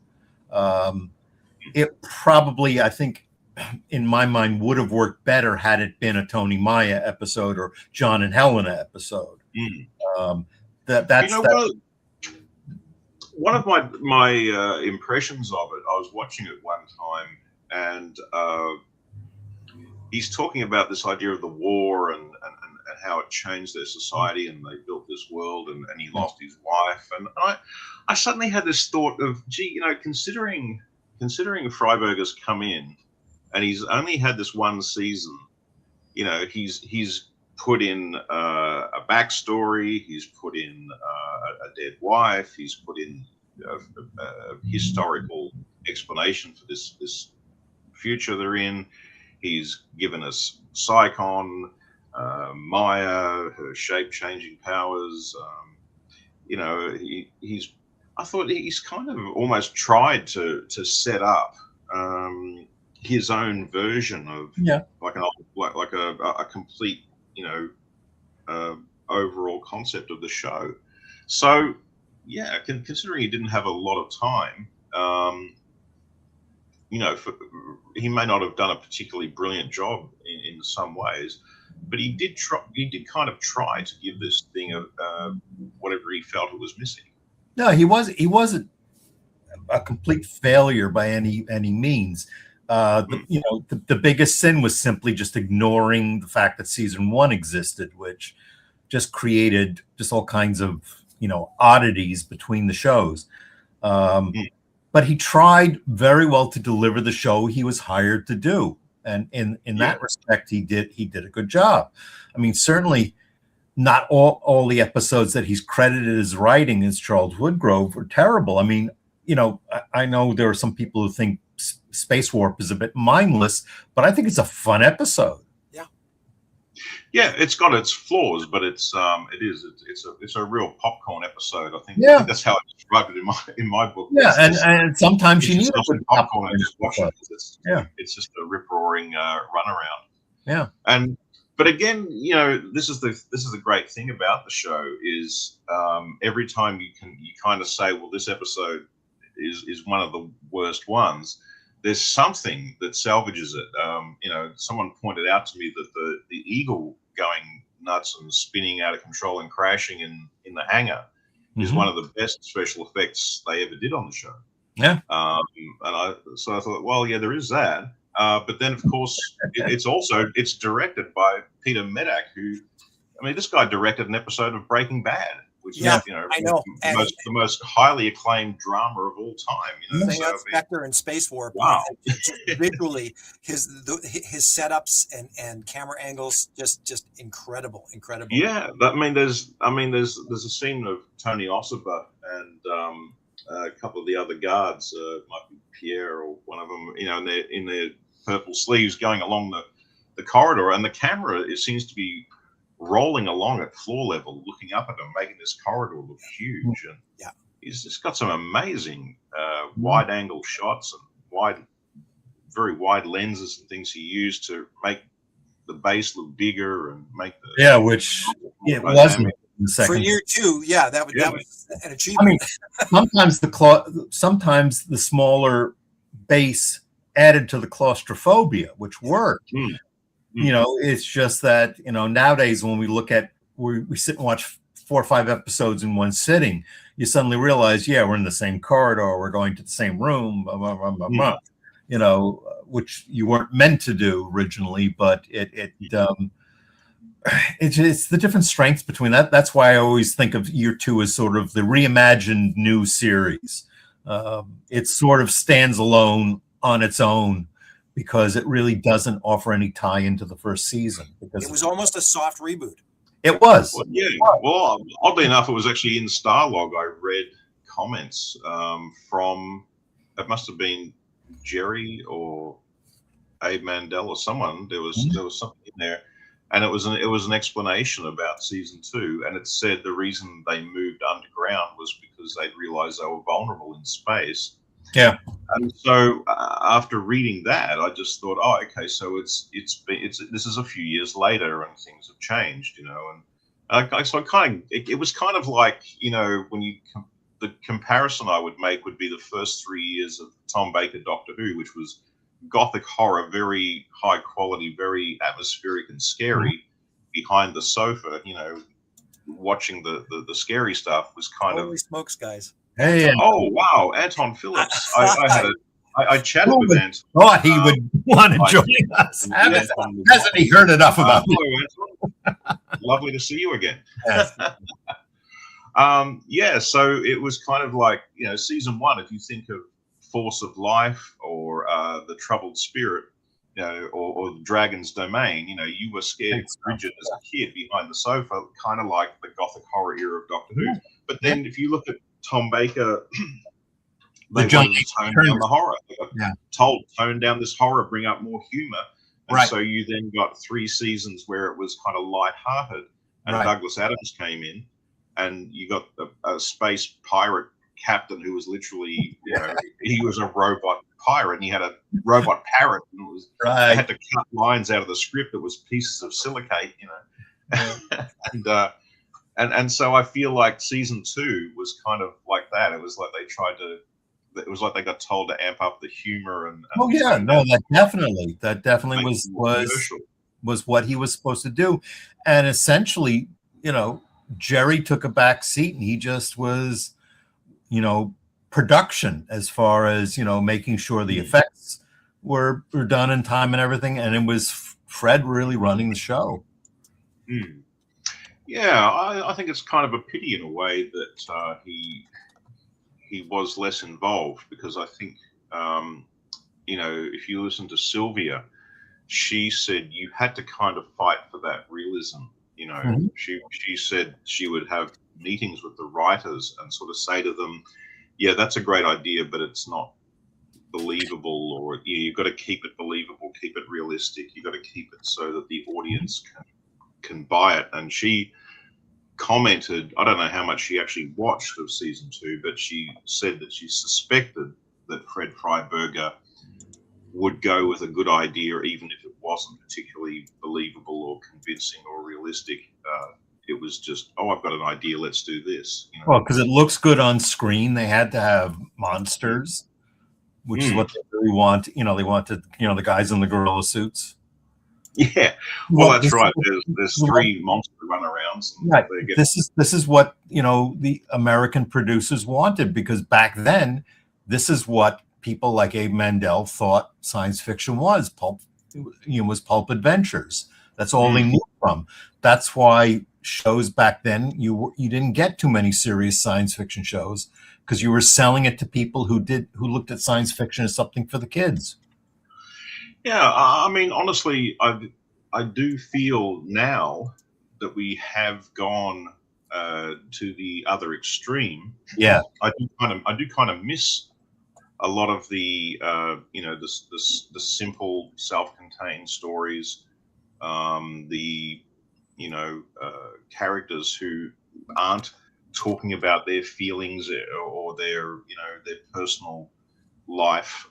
It probably, I think, in my mind, would have worked better had it been a Tony Maya episode or John and Helena episode. One of my impressions of it, I was watching it one time, and he's talking about this idea of the war and how it changed their society, and they built this world, and he lost his wife, and I suddenly had this thought of, gee, you know, considering Freiberg has come in, and he's only had this one season, you know, he's put in a backstory, he's put in a dead wife, he's put in a historical explanation for this future they're in. He's given us Psychon, Maya, her shape-changing powers. he's. I thought he's kind of almost tried to set up his own version of Yeah. like a complete, overall concept of the show. So yeah, considering he didn't have a lot of time, he may not have done a particularly brilliant job in some ways, but he did try. He did kind of try to give this thing whatever he felt it was missing. No, he wasn't a complete failure by any means. The biggest sin was simply just ignoring the fact that season one existed, which just created just all kinds of oddities between the shows. But he tried very well to deliver the show he was hired to do, and in that respect, he did a good job. I mean, certainly not all the episodes that he's credited as writing as Charles Woodgrove were terrible. I mean, I know there are some people who think Space Warp is a bit mindless, but I think it's a fun episode. Yeah, it's got its flaws, but it's a real popcorn episode. I think that's how I described it in my book. Yeah, and sometimes you need a good popcorn and just watch it. It's just a rip roaring runaround. Yeah, but again, this is the great thing about the show is every time you kind of say, well, this episode is one of the worst ones. There's something that salvages it. Someone pointed out to me that the eagle going nuts and spinning out of control and crashing in the hangar is one of the best special effects they ever did on the show. Yeah. So I thought, well, yeah, there is that. But then, of course, it's directed by Peter Medak, who, I mean, this guy directed an episode of Breaking Bad, which is, I know, the most highly acclaimed drama of all time. Spectre and Space Warp. Wow! Visually, his setups and camera angles just incredible. Yeah, I mean, there's a scene of Tony Ossoba and a couple of the other guards, might be Pierre or one of them, in their purple sleeves going along the corridor, and the camera seems to be rolling along at floor level, looking up at him, making this corridor look huge. And he's just got some amazing wide angle shots and very wide lenses and things he used to make the base look bigger and make the which it wasn't in the second for year two. That was an achievement. I mean, sometimes the smaller base added to the claustrophobia, which worked. It's just that, nowadays when we sit and watch 4 or 5 episodes in one sitting, you suddenly realize, we're in the same corridor, we're going to the same room, which you weren't meant to do originally, but it's the different strengths between that. That's why I always think of year two as sort of the reimagined new series. It sort of stands alone on its own, because it really doesn't offer any tie into the first season. Because it was almost a soft reboot. It was. Well, oddly enough, it was actually in Starlog. I read comments from, it must have been Jerry or Abe Mandel or someone. There was something in there, and it was an explanation about season 2, and it said the reason they moved underground was because they'd realized they were vulnerable in space. Yeah. And so after reading that, I just thought, oh, okay, so this is a few years later and things have changed, and so it was kind of like, when the comparison I would make would be the first 3 years of Tom Baker Doctor Who, which was gothic horror, very high quality, very atmospheric and scary. Behind the sofa, watching the scary stuff was kind of. Holy smokes, guys. Hey, oh wow, Anton Phillips. I chatted with Anton. Thought he would want to join us. Hasn't he heard enough about me? Lovely to see you again. So it was kind of like, season 1, if you think of Force of Life or the Troubled Spirit, or the Dragon's Domain, you were scared of Bridget as a kid behind the sofa, kind of like the gothic horror era of Doctor Who. But then if you look at Tom Baker, they wanted to tone down the horror. Tone down this horror, bring up more humor. And so you then got 3 seasons where it was kind of lighthearted. And Douglas Adams came in and you got a space pirate captain who was literally, he was a robot pirate, and he had a robot parrot, and they had to cut lines out of the script that was pieces of silicate, and so I feel like season 2 was kind of like that. It was like it was like they got told to amp up the humor and that definitely was what he was supposed to do, and essentially, Jerry took a back seat, and he just was, production as far as making sure the effects were done in time and everything, and it was Fred really running the show. Yeah, I think it's kind of a pity in a way that he was less involved, because I think if you listen to Sylvia, she said you had to kind of fight for that realism. She said she would have meetings with the writers and sort of say to them, yeah, that's a great idea, but it's not believable, or you've got to keep it believable, keep it realistic, you've got to keep it so that the audience can buy it. And she commented, I don't know how much she actually watched of season 2, but she said that she suspected that Fred Freiberger would go with a good idea, even if it wasn't particularly believable or convincing or realistic. It was just, I've got an idea, let's do this. Well, because it looks good on screen. They had to have monsters, which is what they really want. They wanted, the guys in the gorilla suits. Yeah, well, that's right. There's 3 monster runarounds. Right. This is what the American producers wanted, because back then, this is what people like Abe Mandel thought science fiction was. Was pulp adventures. That's all they knew from. That's why shows back then you didn't get too many serious science fiction shows, because you were selling it to people who looked at science fiction as something for the kids. Yeah, I mean, honestly, I do feel now that we have gone to the other extreme. Yeah, I do kind of miss a lot of the the simple self-contained stories, the characters who aren't talking about their feelings or their personal life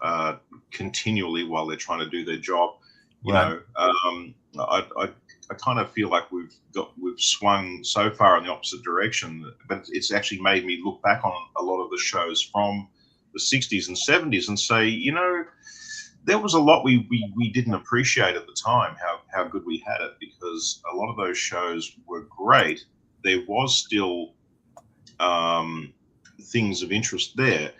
continually while they're trying to do their job. I kind of feel like we've swung so far in the opposite direction, but it's actually made me look back on a lot of the shows from the 60s and 70s and say, there was a lot we didn't appreciate at the time, how good we had it, because a lot of those shows were great. There was still things of interest there,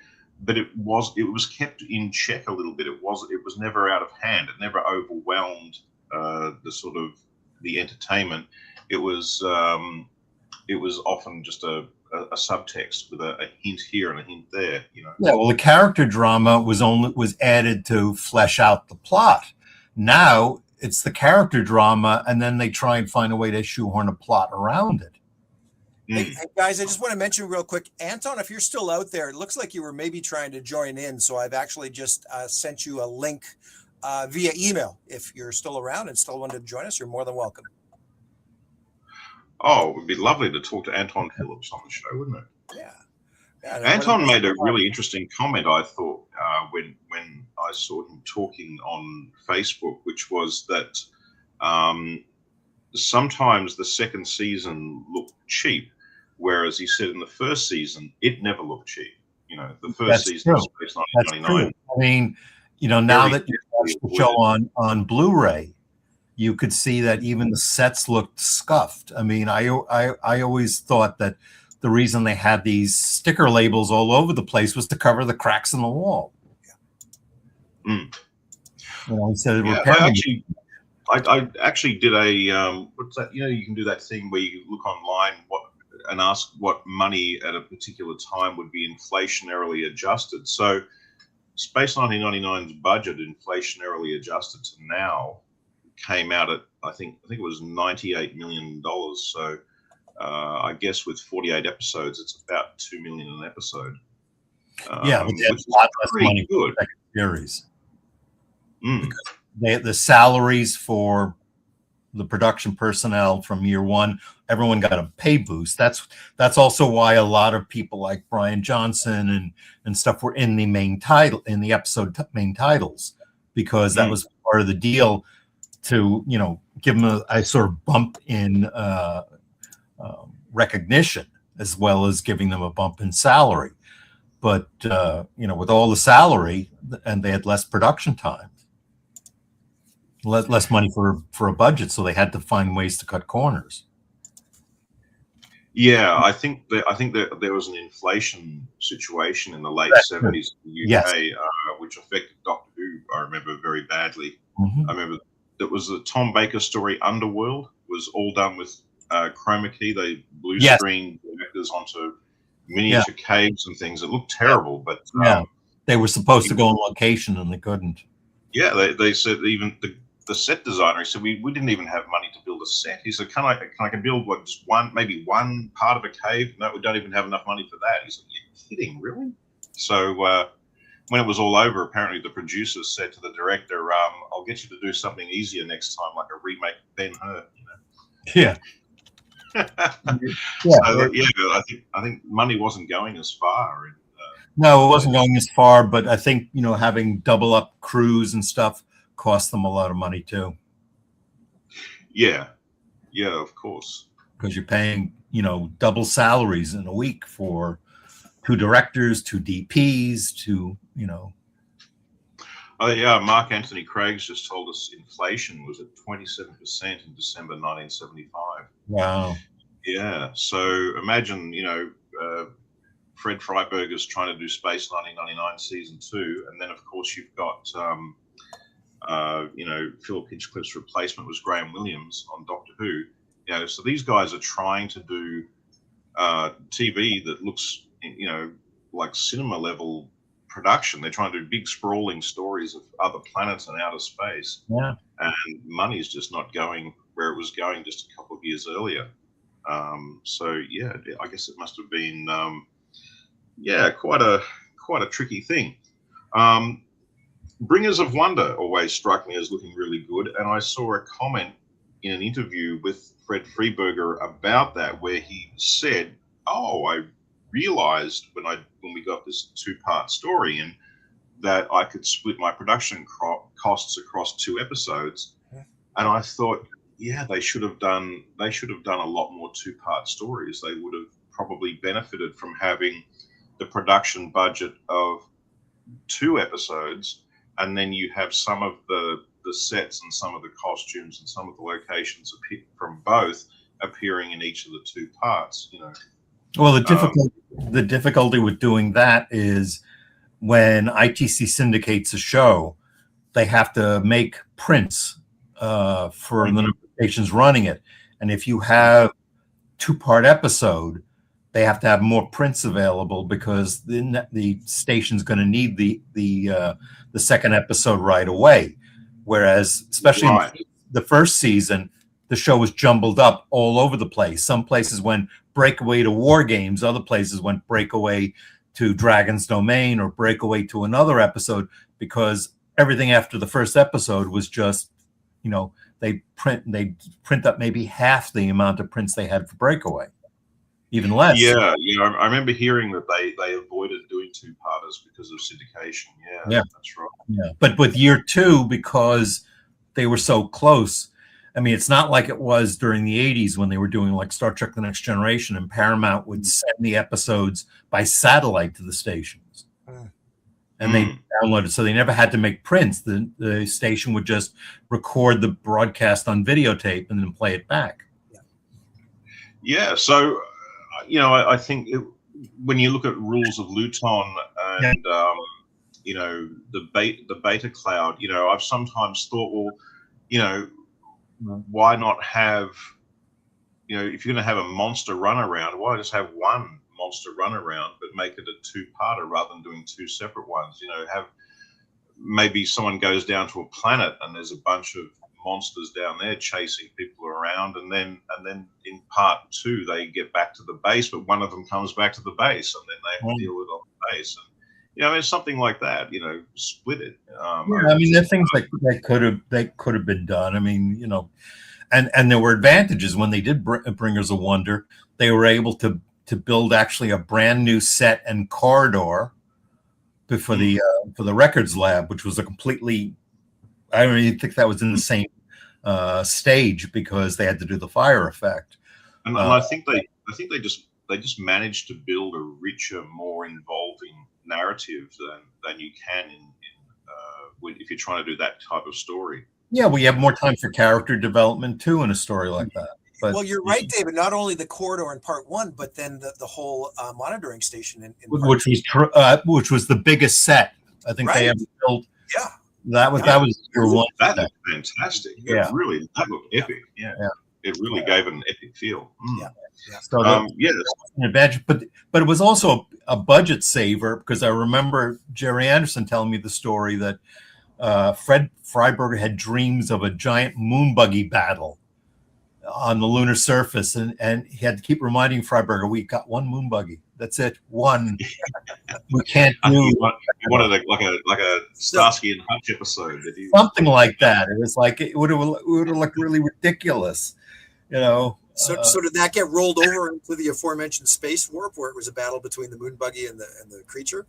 but it was kept in check a little bit. It was never out of hand. It never overwhelmed the entertainment. It was often just a subtext with a hint here and a hint there. Yeah, well, the character drama was added to flesh out the plot. Now it's the character drama, and then they try and find a way to shoehorn a plot around it. Hey, guys, I just want to mention real quick, Anton, if you're still out there, it looks like you were maybe trying to join in. So I've actually just sent you a link via email. If you're still around and still want to join us, you're more than welcome. Oh, it would be lovely to talk to Anton Phillips on the show, wouldn't it? Yeah. Anton made a really interesting comment, I thought, when I saw him talking on Facebook, which was that sometimes the second season looked cheap, whereas he said in the first season it never looked cheap. The first season was based on 1999. I mean, now that you watch the show on Blu-ray, you could see that even the sets looked scuffed. I mean, I always thought that the reason they had these sticker labels all over the place was to cover the cracks in the wall. Instead of repairing. I actually did a what's that? You can do that thing where you look online and ask what money at a particular time would be inflationarily adjusted. So Space 1999's budget, inflationarily adjusted to now, came out at I think it was $98 million. So I guess with 48 episodes, it's about $2 million an episode. But they have a lot less money for the second series. The salaries for the production personnel from year one. Everyone got a pay boost. That's also why a lot of people like Brian Johnson and stuff were in the main title, in the episode main titles, because that was part of the deal to, you know, give them a sort of bump in recognition, as well as giving them a bump in salary. But you know, with all the salary, and they had less production time, less money for a budget, so they had to find ways to cut corners. Yeah, I think that there was an inflation situation in the late '70s in the UK, Yes. Which affected Doctor Who. I remember very badly. Mm-hmm. I remember that was the Tom Baker story. Underworld was all done with chroma key. They blue screen actors onto miniature caves and things. It looked terrible, but they were supposed to go on location and they couldn't. Yeah, they said, even the set designer, he said, we didn't even have money to build a set. He said, can I build what, just maybe one part of a cave? No, we don't even have enough money for that. He said, you're kidding, really? So when it was all over, apparently the producers said to the director, I'll get you to do something easier next time, like a remake of Ben-Hur. You know? Yeah. I think money wasn't going as far. No, it wasn't going as far, but I think, you know, having double up crews and stuff cost them a lot of money too. Yeah, of course. Because you're paying, you know, double salaries in a week for 2 directors, 2 DPs, 2, you know. Oh yeah, Mark Anthony Craig's just told us inflation was at 27% in December 1975. Wow. Yeah, so imagine, you know, Fred Freiberger's trying to do Space 1999 season 2, and then of course you've got, you know, Philip Hinchcliffe's replacement was Graham Williams on Doctor Who. You know, so these guys are trying to do TV that looks, you know, like cinema level production. They're trying to do big sprawling stories of other planets and outer space. Yeah. And money's just not going where it was going just a couple of years earlier. So yeah, I guess it must have been quite a tricky thing. Bringers of Wonder always struck me as looking really good, and I saw a comment in an interview with Fred Freiberger about that, where he said, "Oh, I realized when we got this 2-part story, and that I could split my production costs across 2 episodes." And I thought, yeah, they should have done a lot more 2-part stories. They would have probably benefited from having the production budget of 2 episodes, and then you have some of the sets and some of the costumes and some of the locations from both appearing in each of the 2 parts. You know. Well, the difficulty with doing that is when ITC syndicates a show, they have to make prints for the number of stations running it, and if you have 2-part episode, they have to have more prints available, because the station's going to need the second episode right away. Whereas, especially in the first season, the show was jumbled up all over the place. Some places went breakaway to War Games, other places went breakaway to Dragon's Domain, or breakaway to another episode, because everything after the first episode was just, you know, they print up maybe half the amount of prints they had for breakaway. Even less. Yeah. I remember hearing that they avoided doing 2-parters because of syndication. Yeah, that's right. Yeah, but with year 2, because they were so close, I mean, it's not like it was during the 80s when they were doing like Star Trek: The Next Generation, and Paramount would send the episodes by satellite to the stations. And they downloaded, so they never had to make prints. The station would just record the broadcast on videotape and then play it back. Yeah, so you know, I think when you look at Rules of Luton and you know, the beta cloud, you know, I've sometimes thought, well, you know, why not have, you know, if you're going to have a monster runaround, why just have one monster runaround, but make it a 2-parter rather than doing 2 separate ones? You know, have maybe someone goes down to a planet and there's a bunch of monsters down there chasing people around, and then in part 2 they get back to the base, but one of them comes back to the base, and then they have to deal with it on the base. And you know, it's something like that. You know, split it. I mean, there are things that could have been done. I mean, you know, and there were advantages when they did Bringers of Wonder. They were able to build actually a brand new set and corridor for the records lab, which was a completely, I don't even think that was in the same stage because they had to do the fire effect. And I think they just managed to build a richer, more involving narrative than you can if you're trying to do that type of story. Yeah, we have more time for character development too in a story like that. But, well, you're right, David. Not only the corridor in part one, but then the whole monitoring station in which was the biggest set I think they ever built. Yeah, that was your one. That looked fantastic. Yeah, that looked epic. Yeah. It really gave it an epic feel. Yeah. So that's an advantage, but it was also a budget saver because I remember Jerry Anderson telling me the story that Fred Freiberger had dreams of a giant moon buggy battle on the lunar surface, and he had to keep reminding Freiberger, we got one moon buggy. That's it. One. We can't do. He wanted like a Starsky and Hutch episode. Something like that. It was like it would have looked really ridiculous, you know. So did that get rolled over into the aforementioned Space Warp, where it was a battle between the moon buggy and the creature?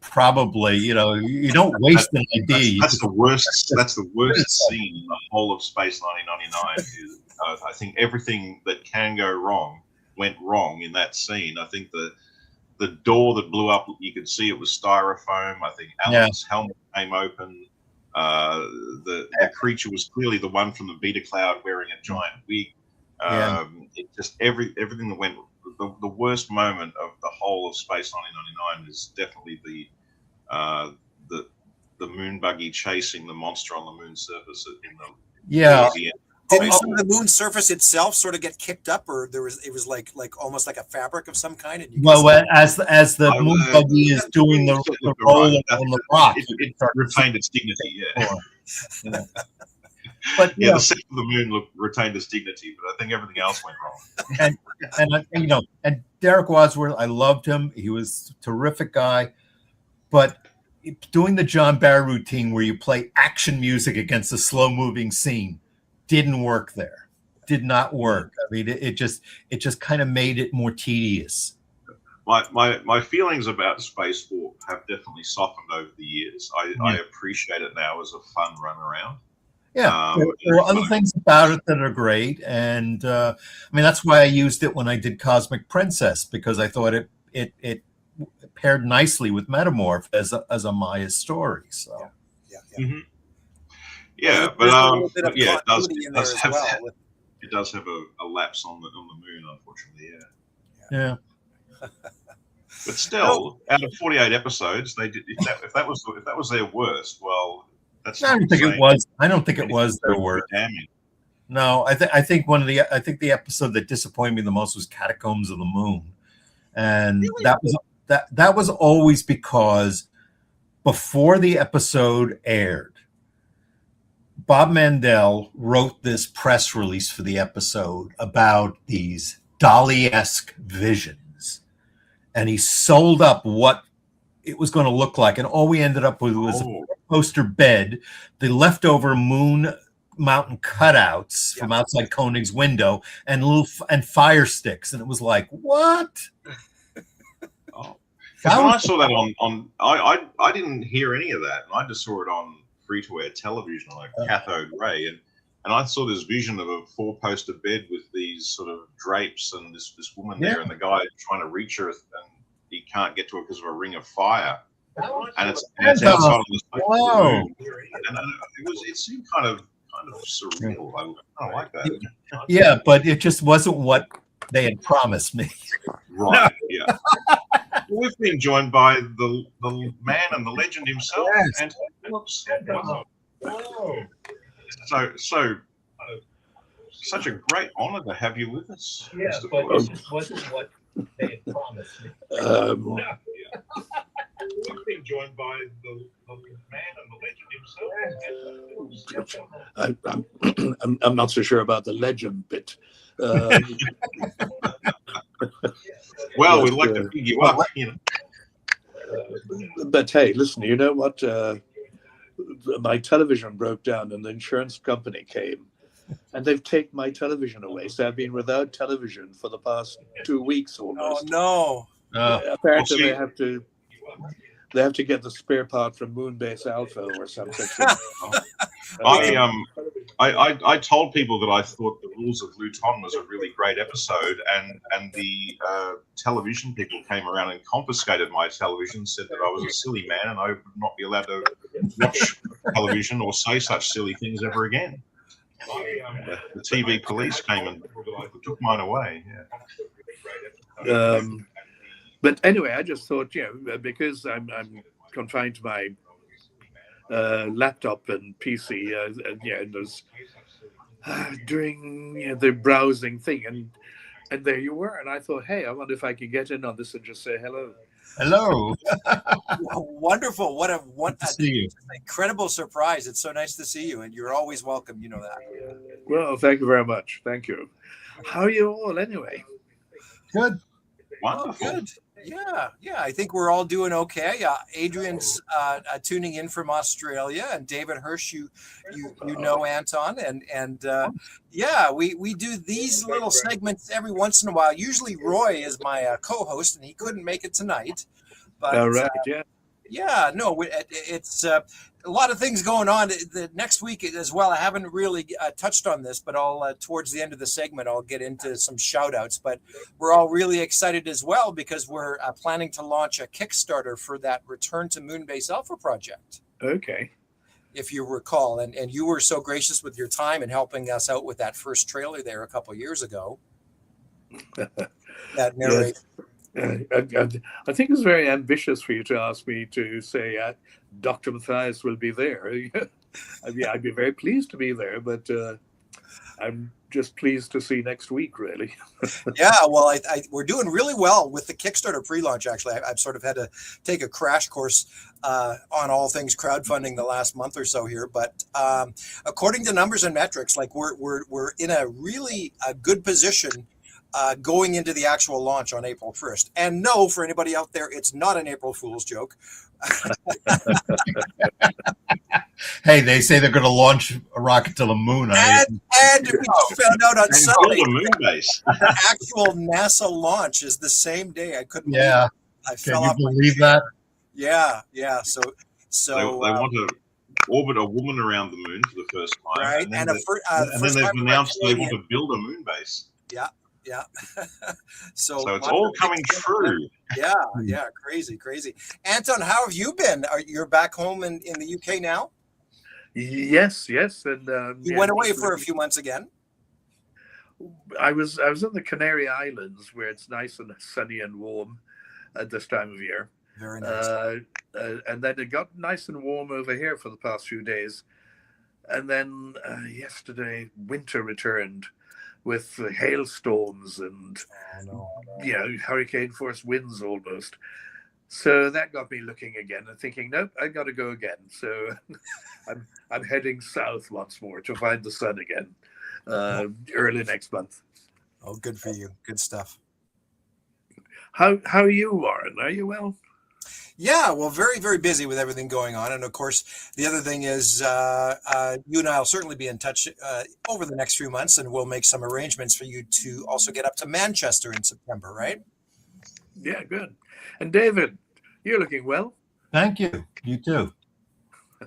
Probably. You know, you don't waste an idea. That's the worst. That's the worst scene in the whole of Space 1999. I think everything that can go wrong went wrong in that scene. I think the door that blew up, you could see it was styrofoam. I think Alan's helmet came open. The creature was clearly the one from the Beta Cloud wearing a giant wig. It just everything that went. The worst moment of the whole of Space 1999 is definitely the moon buggy chasing the monster on the moon surface in the Didn't the moon surface itself sort of get kicked up, or it was like almost like a fabric of some kind? And as the moon buggy is doing the roll on the rock, it retained its dignity. Yeah. But the set of the moon retained its dignity, but I think everything else went wrong. And Derek Wadsworth, I loved him. He was a terrific guy, but doing the John Barry routine where you play action music against a slow moving scene didn't work there. Did not work. I mean, it just kind of made it more tedious. My feelings about Space Warp have definitely softened over the years. I appreciate it now as a fun run around. Yeah, there are other things about it that are great, and I mean that's why I used it when I did Cosmic Princess, because I thought it paired nicely with Metamorph as a Maya story. So it does have a lapse on the moon, unfortunately. Yeah. But still, out of 48 episodes, they did. If that was their worst, well. I don't think it was. I don't think it was their worst. No, I think the episode that disappointed me the most was Catacombs of the Moon, and really? that was always because before the episode aired, Bob Mandel wrote this press release for the episode about these Dali-esque visions, and he sold up what it was going to look like, and all we ended up with was a poster bed, the leftover moon mountain cutouts from outside Koenig's window, and fire sticks, and it was like, what? I saw that on I didn't hear any of that, and I just saw it on free-to-air television on a cathode ray, and I saw this vision of a 4-poster bed with these sort of drapes and this woman there, and the guy trying to reach her, and he can't get to it because of a ring of fire, and it's outside on the moon. And it seemed kind of surreal. I like that. Yeah, but it just wasn't what they had promised me. Right. Yeah. We've been joined by the man and the legend himself, and such a great honor to have you with us. Yeah, but it wasn't what they had promised me. We've been joined by the man and the legend himself. I'm not so sure about the legend bit. Well, we'd like to pick you up, But hey, listen, you know what? My television broke down and the insurance company came and they've taken my television away. So I've been without television for the past 2 weeks Oh almost. no. Apparently, Well, they have to get the spare part from Moonbase Alpha or some such thing. I told people that I thought The Rules of Luton was a really great episode, and the television people came around and confiscated my television, said that I was a silly man and I would not be allowed to watch television or say such silly things ever again. The TV police came and took mine away. Yeah. But anyway, I just thought, because I'm confined to my laptop and PC, and was doing the browsing thing, and there you were, and I thought, hey, I wonder if I could get in on this and just say hello. Hello. Wonderful. What Good to see you. incredible surprise. It's so nice to see you, and you're always welcome. You know that. Well, thank you very much. Thank you. How are you all anyway? Good. Wonderful. Good. Yeah. I think we're all doing okay. Adrian's tuning in from Australia, and David Hirsch, you know Anton, and we do these little segments every once in a while. Usually Roy is my co-host, and he couldn't make it tonight. But All right. It's a lot of things going on the next week as well. I haven't really touched on this, but I'll towards the end of the segment, I'll get into some shout outs. But we're all really excited as well because we're planning to launch a Kickstarter for that Return to Moonbase Alpha project. Okay. If you recall, and you were so gracious with your time and helping us out with that first trailer there a couple of years ago. That narration. I think it's very ambitious for you to ask me to say Dr. Matthias will be there. I'd be very pleased to be there, but I'm just pleased to see next week, really. Yeah, well, we're doing really well with the Kickstarter pre-launch. Actually, I've sort of had to take a crash course on all things crowdfunding the last month or so here. But according to numbers and metrics, like we're in a really good position. Going into the actual launch on April 1st. And no, for anybody out there, it's not an April Fool's joke. Hey, they say they're going to launch a rocket to the moon. And we just found out on Sunday the moon base. the actual NASA launch is the same day. I couldn't believe it. I fell Can off you believe that? Yeah. So they want to orbit a woman around the moon for the first time. Right. And then, the they've announced they want to build a moon base. Yeah. So it's all coming true. Yeah. Crazy. Anton, how have you been? You're back home in the UK now? Yes. And you went away for a few months again. I was in the Canary Islands, where it's nice and sunny and warm at this time of year. Very nice. And then it got nice and warm over here for the past few days. And then yesterday, winter returned with hailstorms and hurricane force winds almost. So that got me looking again and thinking, nope, I got to go again. So I'm heading south once more to find the sun again early next month. Oh, good for you. Good stuff. How are you, Warren? Are you well? Yeah, well, very, very busy with everything going on. And of course, the other thing is you and I will certainly be in touch over the next few months, and we'll make some arrangements for you to also get up to Manchester in September, right? Yeah, good. And David, you're looking well. Thank you. You too.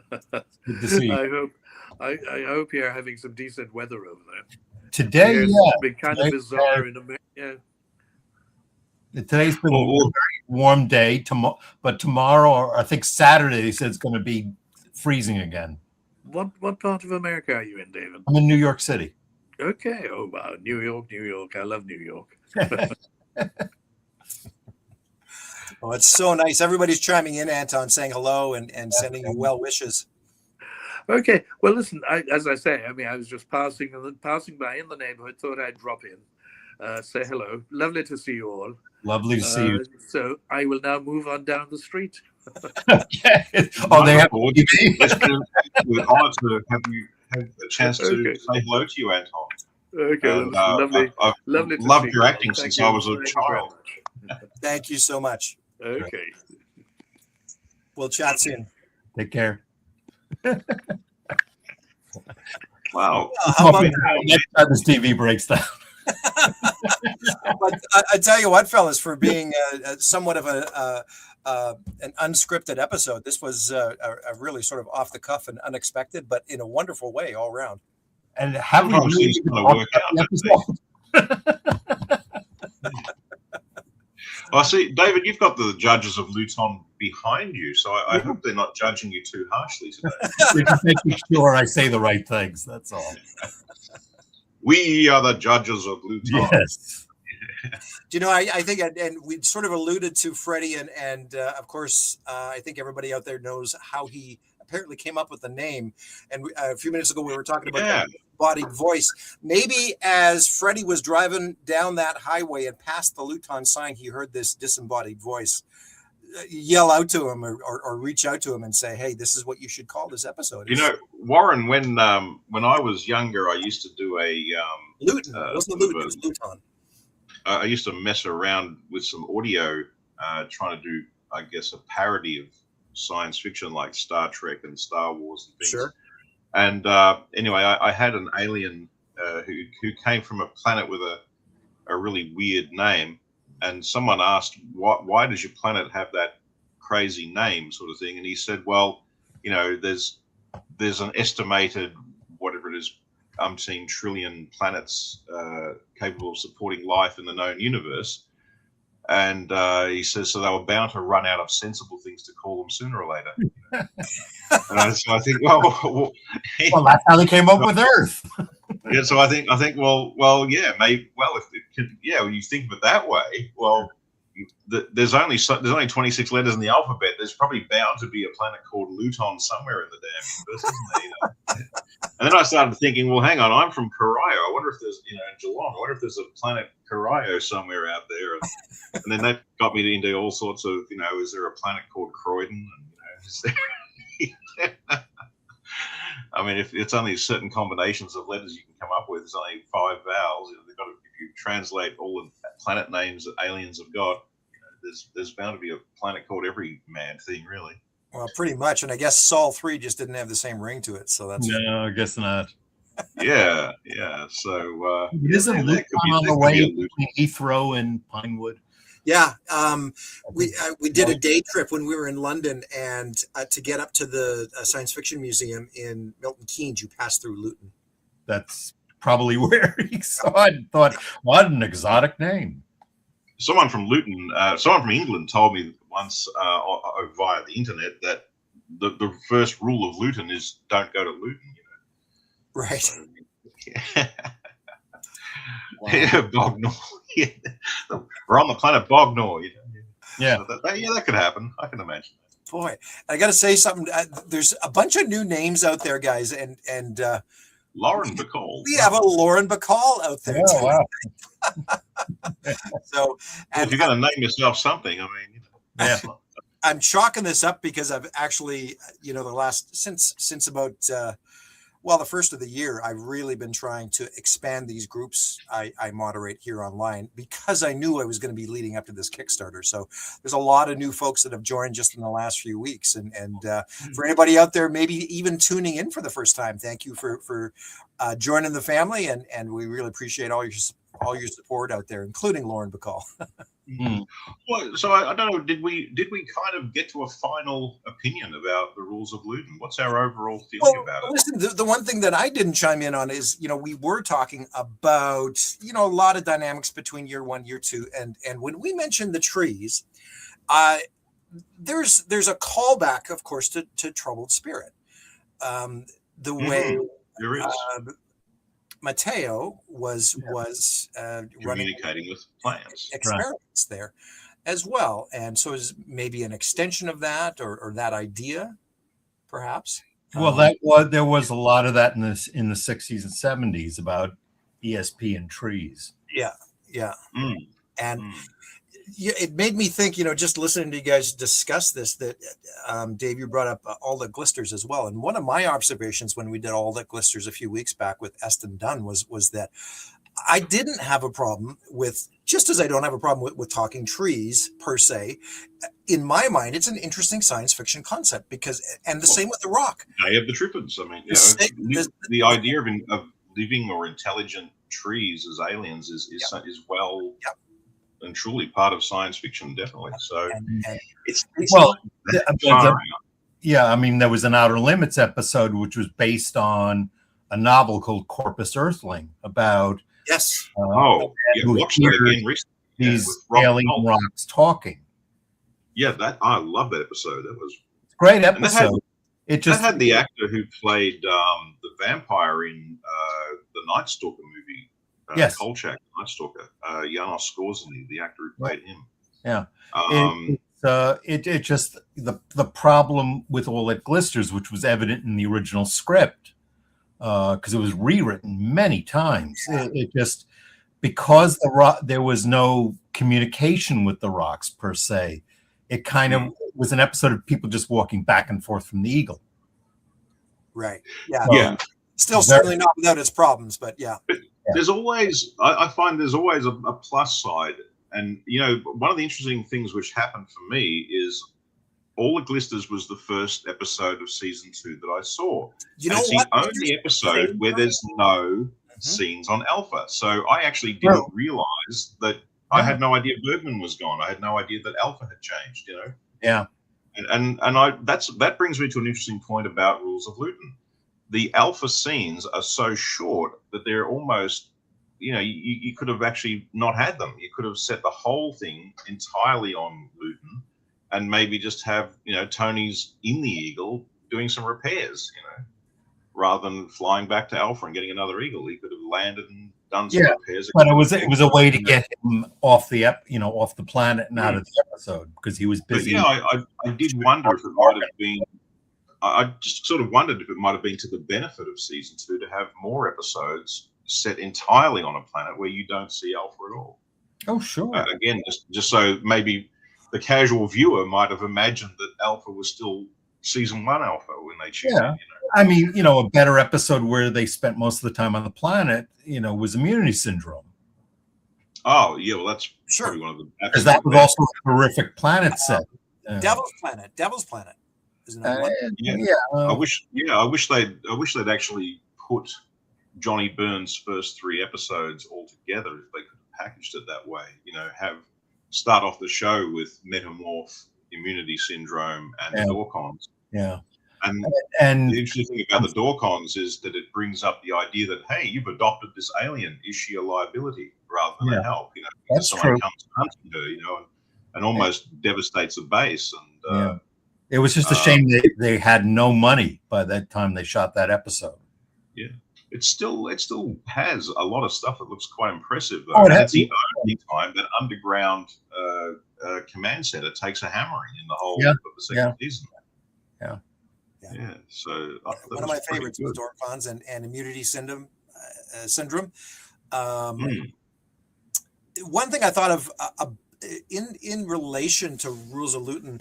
Good to see you. I hope you're having some decent weather over there. Today, it's been kind of bizarre in America. Today's been a very warm day, but tomorrow, or I think Saturday, they said it's going to be freezing again. What part of America are you in, David? I'm in New York City. Okay. Oh, wow. New York. I love New York. Oh, it's so nice. Everybody's chiming in, Anton, saying hello and sending you well wishes. Okay. Well, listen, as I say, I was just passing by in the neighborhood, thought I'd drop in, say hello. Lovely to see you all. Lovely to see you. So I will now move on down the street. Okay. Oh, they have TV. We're honored to have you have a chance to say hello to you, Anton. Okay, lovely. I've lovely to loved see your you. acting since I was a child. Thank you so much. Okay. We'll chat soon. Take care. Wow. How about Next time this TV breaks down. But I tell you what, fellas, for being somewhat of an unscripted episode, this was a really sort of off the cuff and unexpected, but in a wonderful way all around. And have we Sometimes really things even kind of talked work about out, the don't episode? I see, David, you've got the judges of Luton behind you, so I hope they're not judging you too harshly today. We're just making sure I say the right things. That's all. We are the judges of Luton. Yes. Do you know, I think, and we sort of alluded to Freddie, and of course, I think everybody out there knows how he apparently came up with the name. And a few minutes ago, we were talking about that disembodied voice. Maybe as Freddie was driving down that highway and past the Luton sign, he heard this disembodied voice yell out to him or reach out to him and say, "Hey, this is what you should call this episode." You know, Warren, when I was younger, I used to do a Luton. It wasn't Luton, it was Luton. I used to mess around with some audio, trying to do, I guess, a parody of science fiction like Star Trek and Star Wars and things. Sure. And anyway, I had an alien who came from a planet with a really weird name, and someone asked, why does your planet have that crazy name, sort of thing? And he said, well, you know, there's an estimated, whatever it is, umpteen trillion planets capable of supporting life in the known universe. And he says, so they were bound to run out of sensible things to call them sooner or later. So I think, well, that's how they came up with Earth. Yeah. So I think, well, yeah, maybe. Well, if it can, yeah, when you think of it that way, well, there's only 26 letters in the alphabet. There's probably bound to be a planet called Luton somewhere in the damn universe, isn't there? You know? And then I started thinking, well, hang on, I'm from Corio. I wonder if there's, in Geelong, I wonder if there's a planet Corio somewhere out there. And then that got me into all sorts of, is there a planet called Croydon? And, is there... I mean, if it's only certain combinations of letters you can come up with, it's only 5 vowels. They've got to, if you translate all the planet names that aliens have got, there's bound to be a planet called every mad thing, really. Well, pretty much, and I guess Sol 3 just didn't have the same ring to it, so that's no, I guess not. Yeah. So isn't Luton on the way between Heathrow and Pinewood? Yeah, we did a day trip when we were in London, and to get up to the Science Fiction Museum in Milton Keynes, you pass through Luton. That's probably where he saw it and thought, what an exotic name. Someone from Luton, someone from England told me once via the internet that the first rule of Luton is don't go to Luton. Right. So, yeah. Wow. Yeah, Bognor. Yeah. We're on the planet Bognor. Yeah. So that could happen. I can imagine that. Boy, I got to say something. There's a bunch of new names out there, guys, and Lauren Bacall. We have a Lauren Bacall out there. Oh, wow. So, and if you're going to name yourself something, I mean, yeah. I'm chalking this up because I've actually, the last since about the first of the year, I've really been trying to expand these groups I moderate here online because I knew I was going to be leading up to this Kickstarter. So there's a lot of new folks that have joined just in the last few weeks. And for anybody out there, maybe even tuning in for the first time, thank you for joining the family. And we really appreciate all your support out there, including Lauren Bacall. Well, so I don't know. Did we kind of get to a final opinion about the rules of Luton? What's our overall feeling about it? Listen, the one thing that I didn't chime in on is, we were talking about, a lot of dynamics between year 1, year 2, and when we mentioned the trees, there's a callback, of course, to Troubled Spirit. The way there is. Mateo was communicating with plants experiments there as well, and so is maybe an extension of that or that idea, perhaps. Well, there was a lot of that in the 60s and 70s about ESP and trees. Yeah. And it made me think, just listening to you guys discuss this, that Dave, you brought up all the glisters as well. And one of my observations when we did all the glisters a few weeks back with Eston Dunn was that I didn't have a problem with, just as I don't have a problem with talking trees per se. In my mind, it's an interesting science fiction concept and the same with the Rock. Day of the Trippers. I mean, the idea of living or intelligent trees as aliens is well and truly part of science fiction, definitely. So it's I mean, there was an Outer Limits episode which was based on a novel called Corpus Earthling about watched that again recently. These alien rocks talking. Yeah, I love that episode. That was a great episode. That had the actor who played the vampire in the Night Stalker movie. Kolchak, Night Stalker. Janos Skorzeny, the actor who played him. Yeah. It just the problem with all that glisters, which was evident in the original script, because it was rewritten many times. It just, because there was no communication with the rocks per se. It kind of was an episode of people just walking back and forth from the Eagle. Right. Yeah. Still certainly not without its problems, but yeah. There's always, I find there's always a plus side. And, one of the interesting things which happened for me is All the Glisters was the first episode of season 2 that I saw. It's the only episode where there's no scenes on Alpha. So I actually didn't realize that. I had no idea Bergman was gone. I had no idea that Alpha had changed, Yeah. And that brings me to an interesting point about Rules of Luton. The Alpha scenes are so short that they're almost, you could have actually not had them. You could have set the whole thing entirely on Luton and maybe just have, Tony's in the Eagle doing some repairs, rather than flying back to Alpha and getting another Eagle. He could have landed and done some repairs. But it was a way to get him off the off the planet and out of the episode because he was busy. But I did wonder if it might have been. I just sort of wondered if it might have been to the benefit of season 2 to have more episodes set entirely on a planet where you don't see Alpha at all. Oh, sure. Again, just so maybe the casual viewer might have imagined that Alpha was still season 1 Alpha when they choose it. I mean, a better episode where they spent most of the time on the planet, was Immunity Syndrome. Oh, yeah, well, that's probably one of the... Because that was also a horrific planet set. Devil's Planet. Isn't that one? I wish they'd actually put Johnny Byrne's first 3 episodes all together if they could have packaged it that way. Start off the show with Metamorph, Immunity Syndrome, and the Dorcons. Yeah. And the interesting thing about the Dorcons is that it brings up the idea that, hey, you've adopted this alien. Is she a liability rather than a help? That's someone true. comes hunting her, and almost devastates the base. And it was just a shame they had no money by that time they shot that episode. Yeah, it still has a lot of stuff that looks quite impressive. Though. That's the only time that underground command center takes a hammering in the whole of the second season. Yeah. So one of my favorites was Dorcons and Immunity Syndrome. One thing I thought of in relation to Rules of Luton,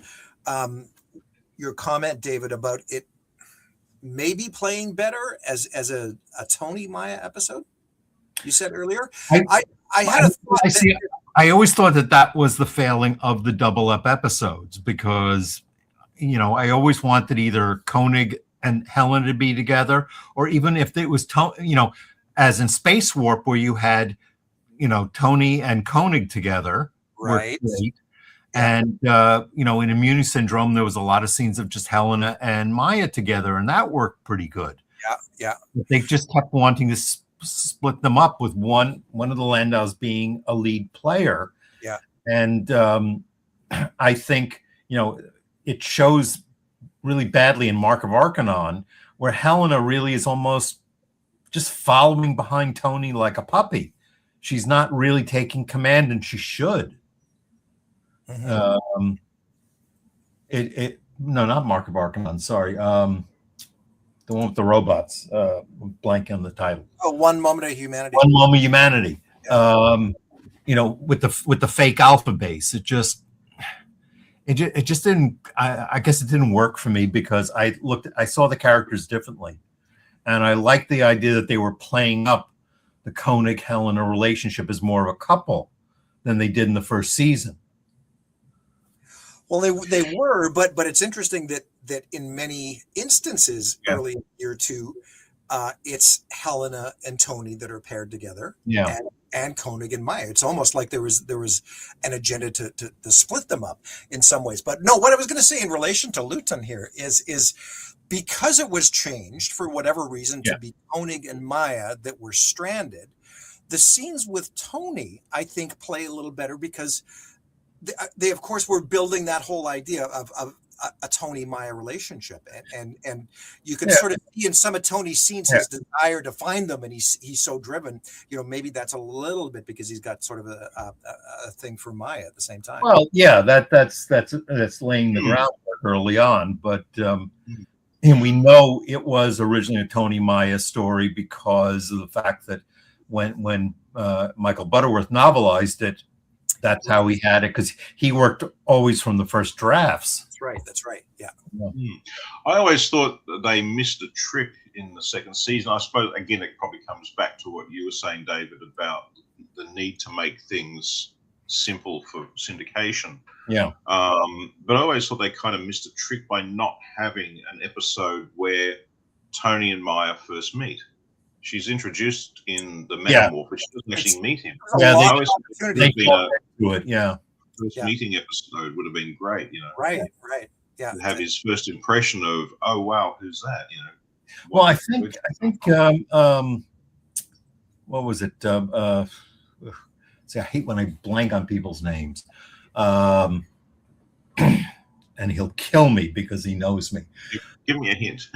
your comment, David, about it maybe playing better as a Tony Maya episode. You said earlier. I had a thought. I always thought that was the failing of the double up episodes because. I always wanted either Koenig and Helen to be together, or even if it was, as in Space Warp, where you had, Tony and Koenig together. Right. And, in Immunity Syndrome, there was a lot of scenes of just Helena and Maya together, and that worked pretty good. Yeah. But they just kept wanting to split them up with one of the Landaus being a lead player. Yeah. And I think, it shows really badly in Mark of Arcanon, where Helena really is almost just following behind Tony like a puppy. She's not really taking command, and she should. Mm-hmm. No, not Mark of Arcanon. Sorry, the one with the robots. Blank on the title. Oh, One Moment of Humanity. One Moment of Humanity. Yeah. With the fake alpha base, it just didn't. I guess it didn't work for me because I saw the characters differently, and I liked the idea that they were playing up the Koenig Helena relationship as more of a couple than they did in the first season. Well, they were, but it's interesting that in many instances early in year 2, it's Helena and Tony that are paired together, and Koenig and Maya. It's almost like there was an agenda to split them up in some ways. But no, what I was going to say in relation to Luton here is because it was changed for whatever reason to be Koenig and Maya that were stranded. The scenes with Tony, I think, play a little better because they of course were building that whole idea of a Tony Maya relationship, and you can sort of see in some of Tony's scenes his desire to find them, and he's so driven. Maybe that's a little bit because he's got sort of a thing for Maya at the same time. Well, yeah, that's laying the groundwork early on, but and we know it was originally a Tony Maya story because of the fact that when Michael Butterworth novelized it, that's how he had it, because he worked always from the first drafts. That's right. Yeah. I always thought that they missed a trick in the second season. I suppose, again, it probably comes back to what you were saying, David, about the need to make things simple for syndication. Yeah. But I always thought they kind of missed a trick by not having an episode where Tony and Maya first meet. She's introduced in the Metamorph, but she doesn't actually meet him. First meeting episode would have been great, Right. Yeah. To have his first impression of, oh wow, who's that? Well, I think what was it? See, I hate when I blank on people's names. And he'll kill me because he knows me. Give me a hint.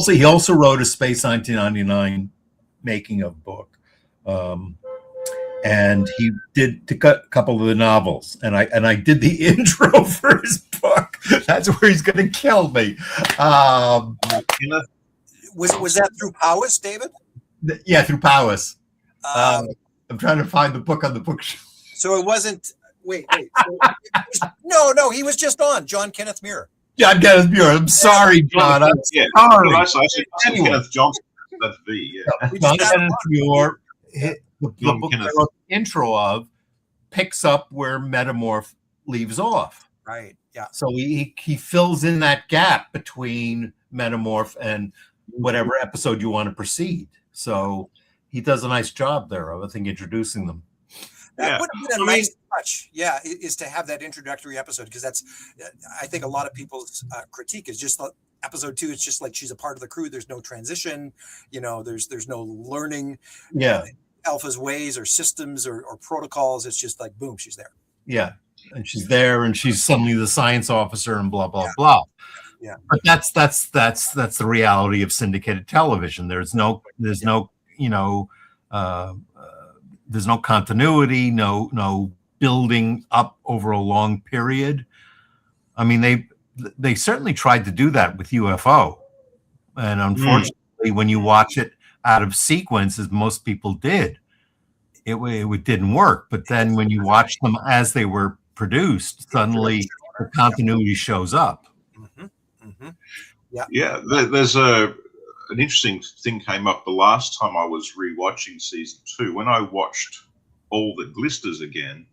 He also wrote a Space 1999 making of book. And he did a couple of the novels, and I did the intro for his book. That's where he's going to kill me. Was that through Powys, David? Yeah, through Powys. I'm trying to find the book on the bookshelf. So it wasn't. Wait. No, he was just on John Kenneth Muir. John Kenneth Muir. I'm sorry, John. I'm sorry. I said Kenneth Johnson. That's V. Yeah. John Kenneth Muir. The book I wrote the intro of picks up where Metamorph leaves off. Right. Yeah. So he fills in that gap between Metamorph and whatever episode you want to proceed. So he does a nice job there of, I think, introducing them. That would have been a nice touch, is to have that introductory episode, because that's, I think, a lot of people's critique is just episode 2. It's just like she's a part of the crew. There's no transition. There's no learning. Alpha's ways or systems or protocols. It's just like, boom, she's there. Yeah. And she's there, and she's suddenly the science officer and blah, blah, blah. Yeah. But that's the reality of syndicated television. There's no continuity, no building up over a long period. I mean, they certainly tried to do that with UFO. And unfortunately, when you watch it out of sequence, as most people did, it didn't work. But then when you watch them as they were produced, suddenly the continuity shows up. Yeah. There's an interesting thing came up the last time I was rewatching season 2. When I watched All That Glisters again,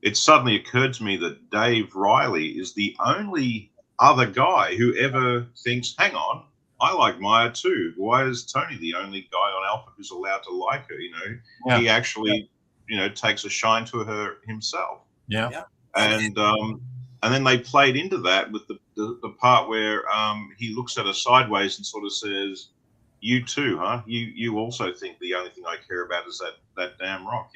it suddenly occurred to me that Dave Riley is the only other guy who ever thinks, hang on, I like Maya too. Why is Tony the only guy on Alpha who's allowed to like her? He actually, takes a shine to her himself. Yeah. And then they played into that with the part where he looks at her sideways and sort of says, "You too, huh? You also think the only thing I care about is that damn rock."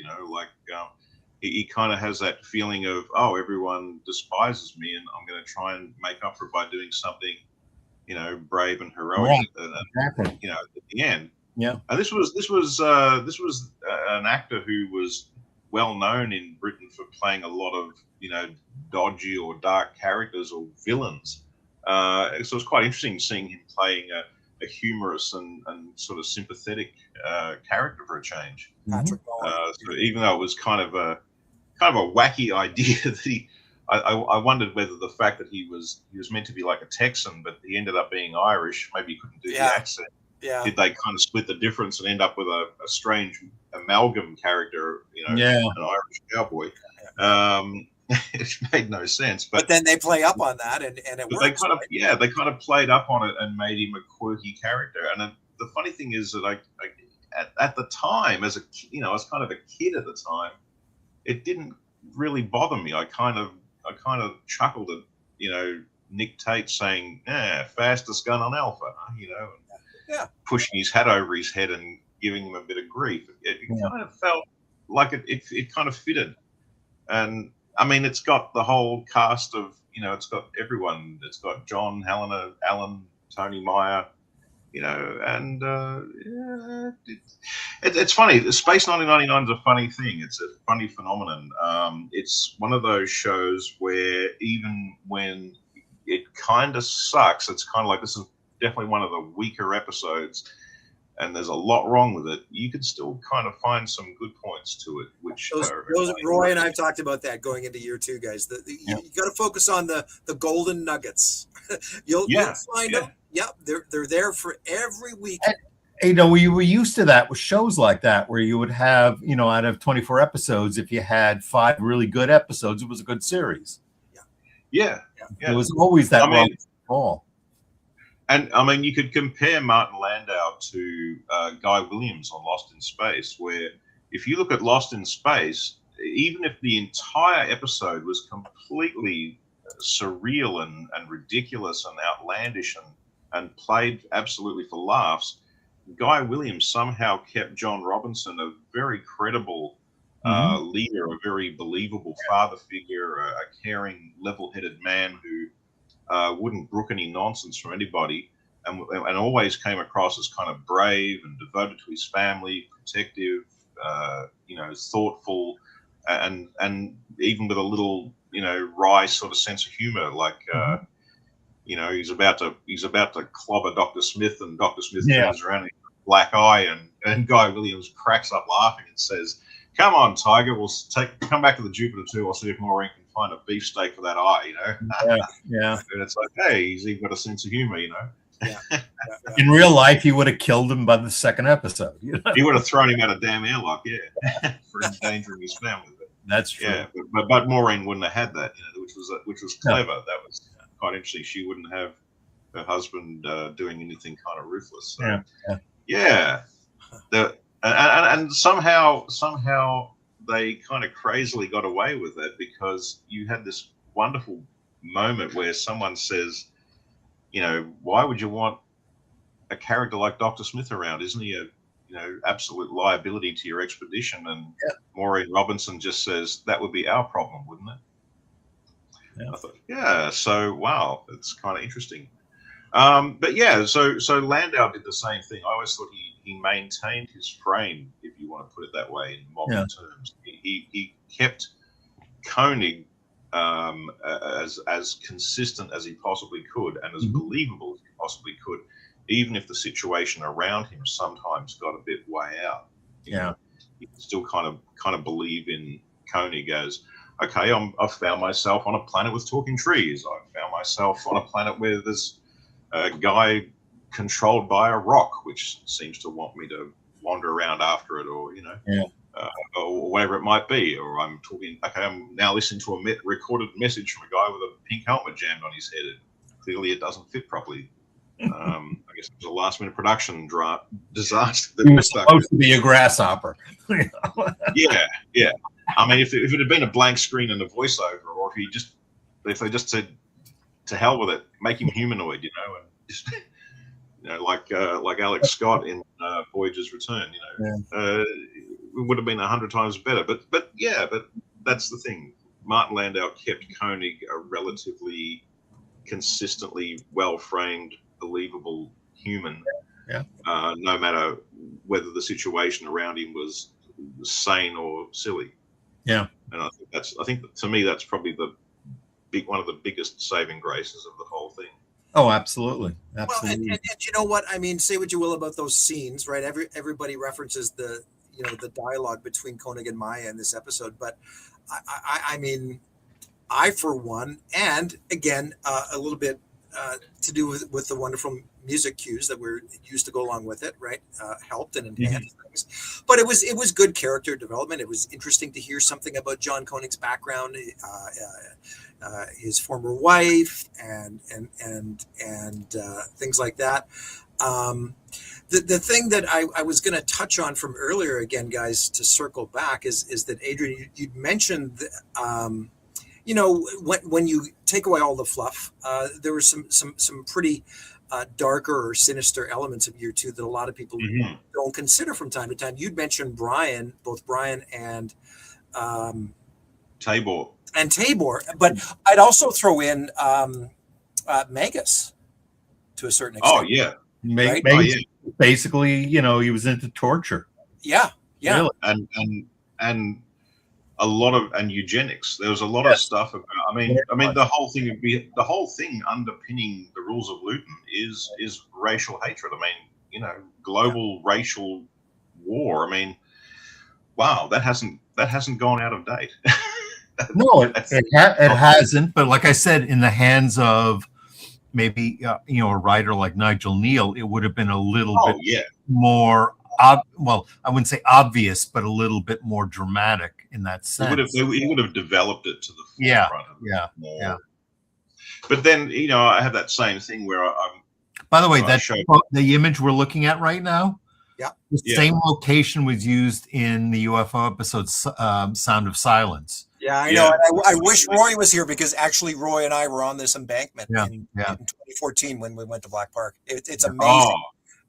He kind of has that feeling of, oh, everyone despises me, and I'm going to try and make up for it by doing something, brave and heroic. Exactly. At the end. Yeah. And this was an actor who was well known in Britain for playing a lot of dodgy or dark characters or villains. So it was quite interesting seeing him playing a humorous and sort of sympathetic character for a change. Patrick so even though it was kind of a wacky idea that I wondered whether the fact that he was meant to be like a Texan, but he ended up being Irish. Maybe he couldn't do the accent. Yeah. did they kind of split the difference and end up with a strange amalgam character, Yeah. an Irish cowboy? It made no sense. But then they play up on that, and it works. They kind of they kind of played up on it and made him a quirky character. And the funny thing is that at the time, as I was kind of a kid at the time, it didn't really bother me. I kind of chuckled at Nick Tate saying, fastest gun on Alpha, pushing his hat over his head and giving him a bit of grief. It kind of felt like it kind of fitted. And I mean, it's got the whole cast of, it's got everyone. It's got John, Helena, Alan, Tony Meyer, and it's funny. Space 1999 is a funny thing. It's a funny phenomenon. It's one of those shows where even when it kind of sucks, it's kind of like, this is definitely one of the weaker episodes, and there's a lot wrong with it. You can still kind of find some good points to it, which those Roy and I've talked about that going into year 2, guys. You got to focus on the golden nuggets. You'll find them. Yep, they're there for every week. And, we were used to that with shows like that, where you would have, out of 24 episodes, if you had 5 really good episodes, it was a good series. Yeah. It was always that wrong ball. And I mean, you could compare Martin Landau to Guy Williams on Lost in Space, where if you look at Lost in Space, even if the entire episode was completely surreal and ridiculous and outlandish and played absolutely for laughs, Guy Williams somehow kept John Robinson a very credible leader, a very believable father figure, a caring, level-headed man who wouldn't brook any nonsense from anybody, and always came across as kind of brave and devoted to his family, protective, thoughtful, and even with a little wry sort of sense of humor. Like he's about to clobber Dr. Smith, and Dr. Smith turns around and black eye, and Guy Williams cracks up laughing and says, "Come on, Tiger, come back to the Jupiter 2. I'll see if Maureen can find a beefsteak for that eye." Yeah. And it's like, hey, he's even got a sense of humor, In real life, he would have killed him by the second episode. He would have thrown him out of damn airlock, for endangering his family. That's true. Yeah, but Maureen wouldn't have had that, which was clever. No. That was quite interesting. She wouldn't have her husband doing anything kind of ruthless. So, and somehow they kind of crazily got away with it, because you had this wonderful moment where someone says, why would you want a character like Dr. Smith around? Isn't he a absolute liability to your expedition? And Maureen Robinson just says, that would be our problem, wouldn't it? I thought, so wow, it's kind of interesting. So Landau did the same thing. I always thought he maintained his frame, if you want to put it that way in modern terms. He kept Koenig as consistent as he possibly could, and as believable as he possibly could, even if the situation around him sometimes got a bit way out. You still kind of believe in Koenig as, okay, I've found myself on a planet with talking trees. I've found myself on a planet where there's a guy controlled by a rock, which seems to want me to wander around after it, or or whatever it might be. Or I'm now listening to a recorded message from a guy with a pink helmet jammed on his head. Clearly, it doesn't fit properly. I guess it was a last-minute production disaster. He was supposed to be a grasshopper. Yeah. I mean, if it had been a blank screen and a voiceover, or if they just said, to hell with it, make him humanoid, and just, like Alex Scott in Voyager's Return, it would have been 100 times better. But that's the thing. Martin Landau kept Koenig a relatively consistently well-framed, believable human, no matter whether the situation around him was sane or silly. And I think to me that's probably one of the biggest saving graces of the whole thing. Oh, absolutely. Well, and you know what? I mean, say what you will about those scenes, right? Everybody references the dialogue between Koenig and Maya in this episode, but I mean, I for one, and again, a little bit to do with the wonderful music cues that were used to go along with it, right? Helped and enhanced things. But it was good character development. It was interesting to hear something about John Koenig's background, his former wife, and things like that. The thing that I was going to touch on from earlier, again, guys, to circle back, is that Adrian, you'd mentioned, when you take away all the fluff, there were some pretty darker or sinister elements of year two that a lot of people don't consider from time to time. You'd mentioned both Brian and Tabor. But I'd also throw in Magus to a certain extent. Oh yeah. Right? Basically, he was into torture. Yeah. Really. And a lot of eugenics. There was a lot of stuff about. I mean, the whole thing underpinning the rules of Luton is racial hatred. I mean, global racial war. I mean, wow, that hasn't gone out of date. No, it hasn't. But like I said, in the hands of maybe a writer like Nigel Neal, it would have been a little bit more. Well, I wouldn't say obvious, but a little bit more dramatic in that sense. He would have developed it to the forefront. Yeah. But then, I have that same thing where I'm. By the way, the image we're looking at right now. Yeah. The same location was used in the UFO episode "Sound of Silence." Yeah, I know. And I wish Roy was here, because actually Roy and I were on this embankment in 2014 when we went to Black Park. It's amazing. Oh.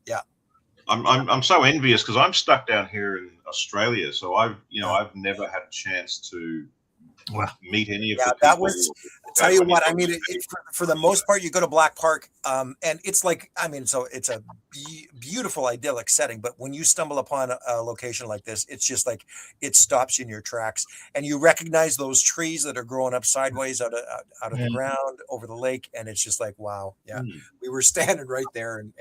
Yeah. I'm so envious, because I'm stuck down here in Australia, so I've never had a chance to meet any of the people. That was. Tell you what, I mean, for the most part, you go to Black Park, and it's like, so it's a beautiful, idyllic setting. But when you stumble upon a location like this, it's just like it stops you in your tracks, and you recognize those trees that are growing up sideways out of the ground over the lake, and it's just like, wow, we were standing right there. And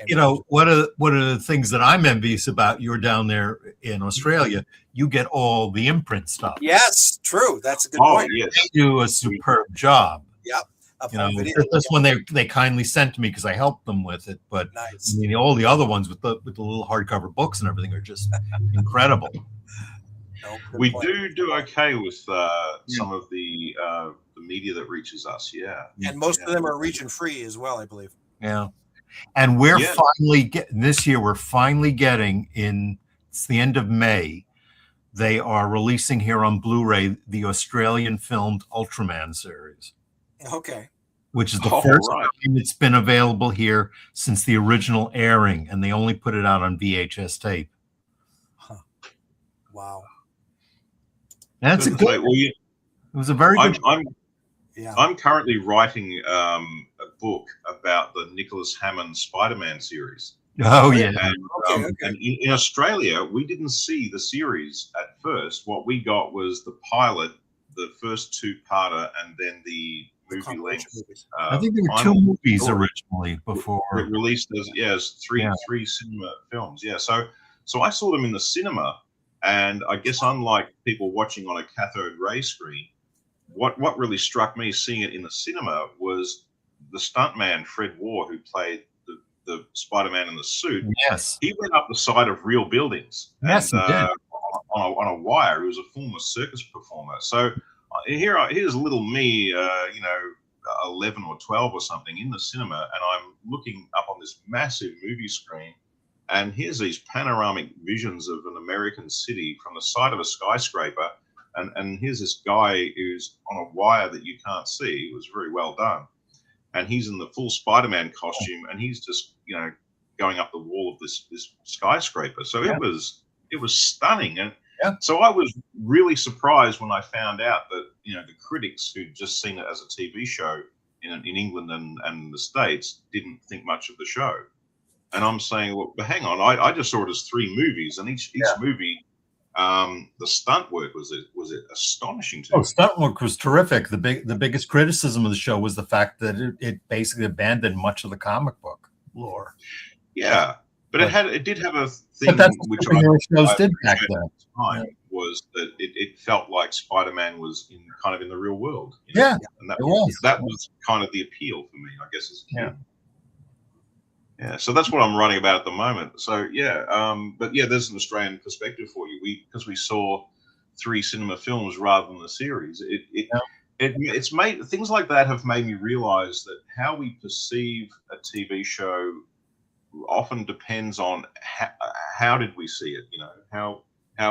one of the things that I'm envious about, you're down there in Australia, you get all the imprint stuff. Yes, true. That's a good point. Yes. They do a superb job. Yep. This one they kindly sent to me because I helped them with it. But nice. I mean, all the other ones with the little hardcover books and everything are just incredible. We do okay with some of the media that reaches us. Yeah, and most of them are region free as well, I believe. Yeah, and we're this year. We're finally getting in. It's the end of May. They are releasing here on Blu-ray the Australian filmed Ultraman series. Okay. Which is the first time it's been available here since the original airing, and they only put it out on VHS tape. Huh. Wow. That's a good. It was a very good. I'm currently writing a book about the Nicholas Hammond Spider-Man series. Oh yeah. And in Australia, we didn't see the series at first. What we got was the pilot, the first two-parter, and then the movie length. I think there were two movies originally before it released as three cinema films. Yeah, so I saw them in the cinema, and I guess unlike people watching on a cathode ray screen, what really struck me seeing it in the cinema was the stuntman Fred Waugh, who played the Spider-Man in the suit. Yes, he went up the side of real buildings. Yes, and, he did. On a wire. He was a former circus performer. So here's little me, 11 or 12 or something in the cinema, and I'm looking up on this massive movie screen, and here's these panoramic visions of an American city from the side of a skyscraper, and here's this guy who's on a wire that you can't see. It was very well done. And he's in the full Spider-Man costume, and he's just, going up the wall of this skyscraper. So it was stunning. And so I was really surprised when I found out that, the critics who'd just seen it as a TV show in England and the States didn't think much of the show. And I'm saying, well, but hang on, I just saw it as three movies, and each movie, the stunt work was astonishing to me. Stunt work was terrific. The biggest criticism of the show was the fact that it basically abandoned much of the comic book lore. Yeah, but it did have a thing but that's which what shows did back then. was that it felt like Spider-Man was in the real world. Yeah, and that it was. that was kind of the appeal for me, I guess, as a kid. Yeah. Yeah, so that's what I'm writing about at the moment. So yeah, but yeah, there's an Australian perspective for you. Because we saw 3 cinema films rather than the series. It's made things like that have made me realize that how we perceive a TV show often depends on how did we see it. How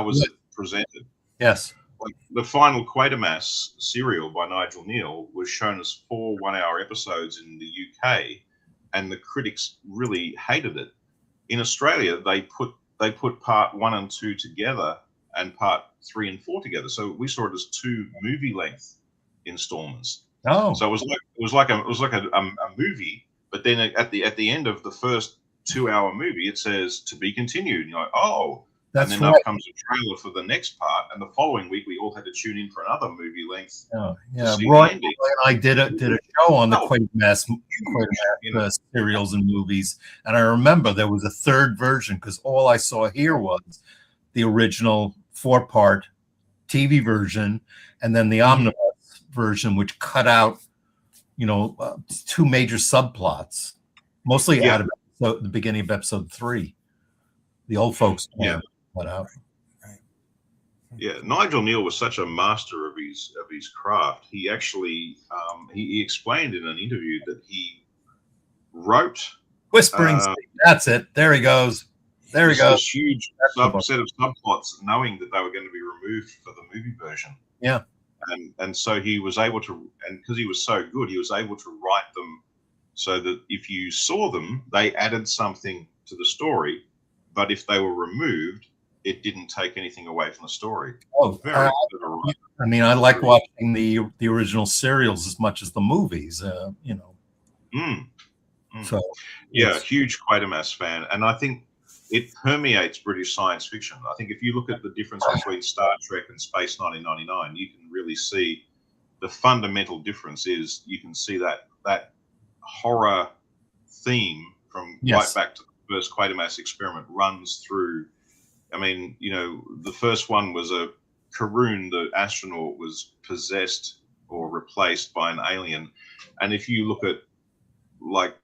was it presented? Yes. Like the final Quatermass serial by Nigel Neal was shown as 4 one-hour episodes in the UK, and the critics really hated it. In Australia, they put part 1 and 2 together and part 3 and 4 together, so we saw it as 2 movie-length installments. Oh, So it was like a movie, but then at the end of the first 2-hour movie, it says to be continued. And you're like, oh. that's and then right. up comes a trailer for the next part, and the following week we all had to tune in for another movie length. Yeah, see Roy the ending. and I did a show on the Oh, Quatermass serials and movies, and I remember there was a third version because all I saw here was the original 4-part TV version, and then the omnibus version, which cut out, 2 major subplots, mostly out of the beginning of episode 3. The old folks cut out. Yeah, Nigel Neal was such a master of his craft. He actually he explained in an interview that he wrote Whispering. That's it. There he goes. There he goes. This huge set of subplots, knowing that they were going to be removed for the movie version. Yeah. And so he was able to, and because he was so good, he was able to write them so that if you saw them, they added something to the story, but if they were removed, it didn't take anything away from the story. Oh, I like watching the original serials as much as the movies. So yeah, huge Quatermass fan, and I think it permeates British science fiction. I think if you look at the difference between Star Trek and Space 1999, you can really see the fundamental difference is you can see that horror theme from right back to the first Quatermass experiment runs through. I mean, the first one was a Karun, the astronaut, was possessed or replaced by an alien. And if you look at like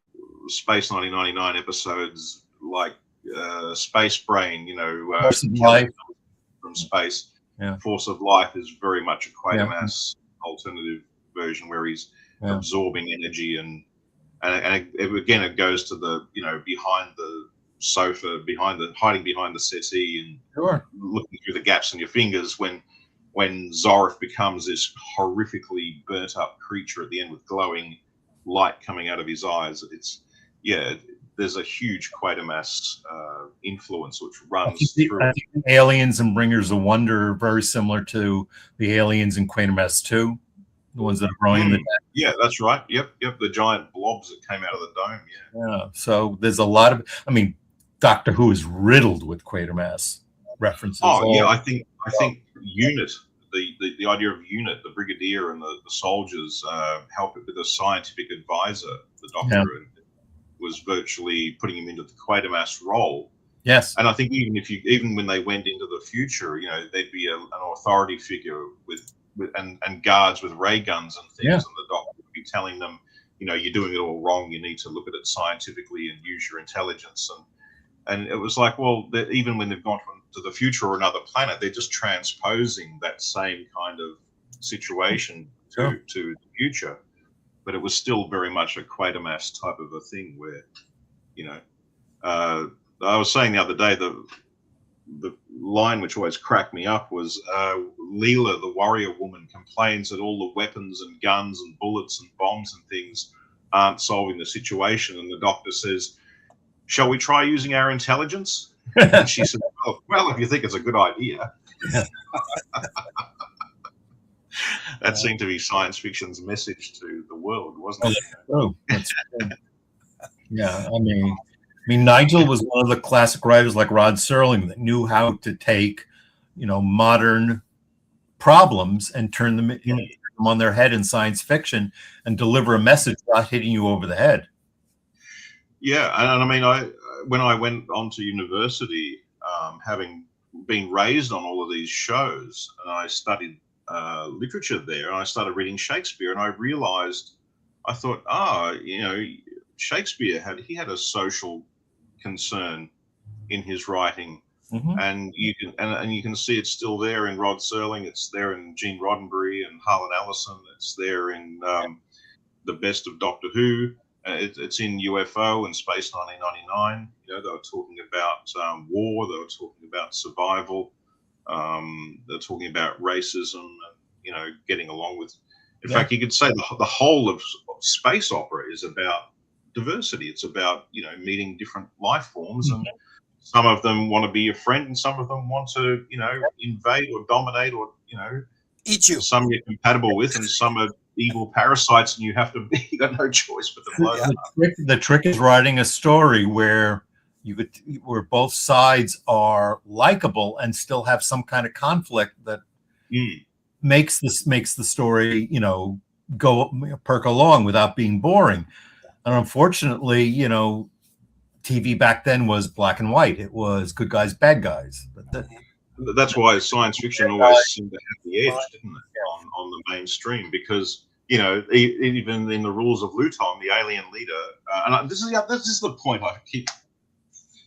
Space 1999 episodes like Space Brain, Force of Life from space. Force of Life is very much a Quatermass alternative version where he's absorbing energy and it goes to the behind the sofa, hiding behind the settee and looking through the gaps in your fingers when Zorith becomes this horrifically burnt up creature at the end with glowing light coming out of his eyes. There's a huge Quatermass influence which runs through. I think the aliens and Bringers of Wonder are very similar to the aliens in Quatermass 2, the ones that are growing in the dome. Yeah, that's right. Yep. The giant blobs that came out of the dome. Yeah. So there's a lot of. I mean, Doctor Who is riddled with Quatermass references. I think UNIT, the idea of UNIT, the brigadier and the soldiers help it with a scientific advisor. The Doctor was virtually putting him into the Quatermass role. Yes. And I think even when they went into the future, there'd be an authority figure with guards with ray guns and things, and the Doctor would be telling them, you're doing it all wrong. You need to look at it scientifically and use your intelligence. And it was like, well, even when they've gone to the future or another planet, they're just transposing that same kind of situation to the future. But it was still very much a Quatermass type of a thing where, I was saying the other day, the line which always cracked me up was Leela, the warrior woman, complains that all the weapons and guns and bullets and bombs and things aren't solving the situation. And the Doctor says, shall we try using our intelligence? And she said, well, if you think it's a good idea. That seemed to be science fiction's message to the world, wasn't it? Oh, that's true. Yeah, I mean, Nigel was one of the classic writers like Rod Serling that knew how to take, modern problems and turn them on their head in science fiction and deliver a message without hitting you over the head. Yeah, and I mean, when I went on to university, having been raised on all of these shows, and I studied literature there, and I started reading Shakespeare, and I realized, I thought, Shakespeare had a social concern in his writing, and you can see it's still there in Rod Serling, it's there in Gene Roddenberry and Harlan Ellison, it's there in the best of Doctor Who. It's in UFO and Space 1999. They were talking about war. They were talking about survival. They're talking about racism and getting along with. In fact, you could say the whole of space opera is about diversity. It's about meeting different life forms, and some of them want to be your friend, and some of them want to invade or dominate or eat you. Some you're compatible with, and some are evil parasites, and you got no choice but to blow them up. The trick is writing a story where where both sides are likable and still have some kind of conflict that makes the story go perk along without being boring. And unfortunately, TV back then was black and white. It was good guys, bad guys. That's why science fiction always seemed to have the edge, didn't it, on the mainstream? Because even in the rules of Luton, the alien leader, and this is the point I keep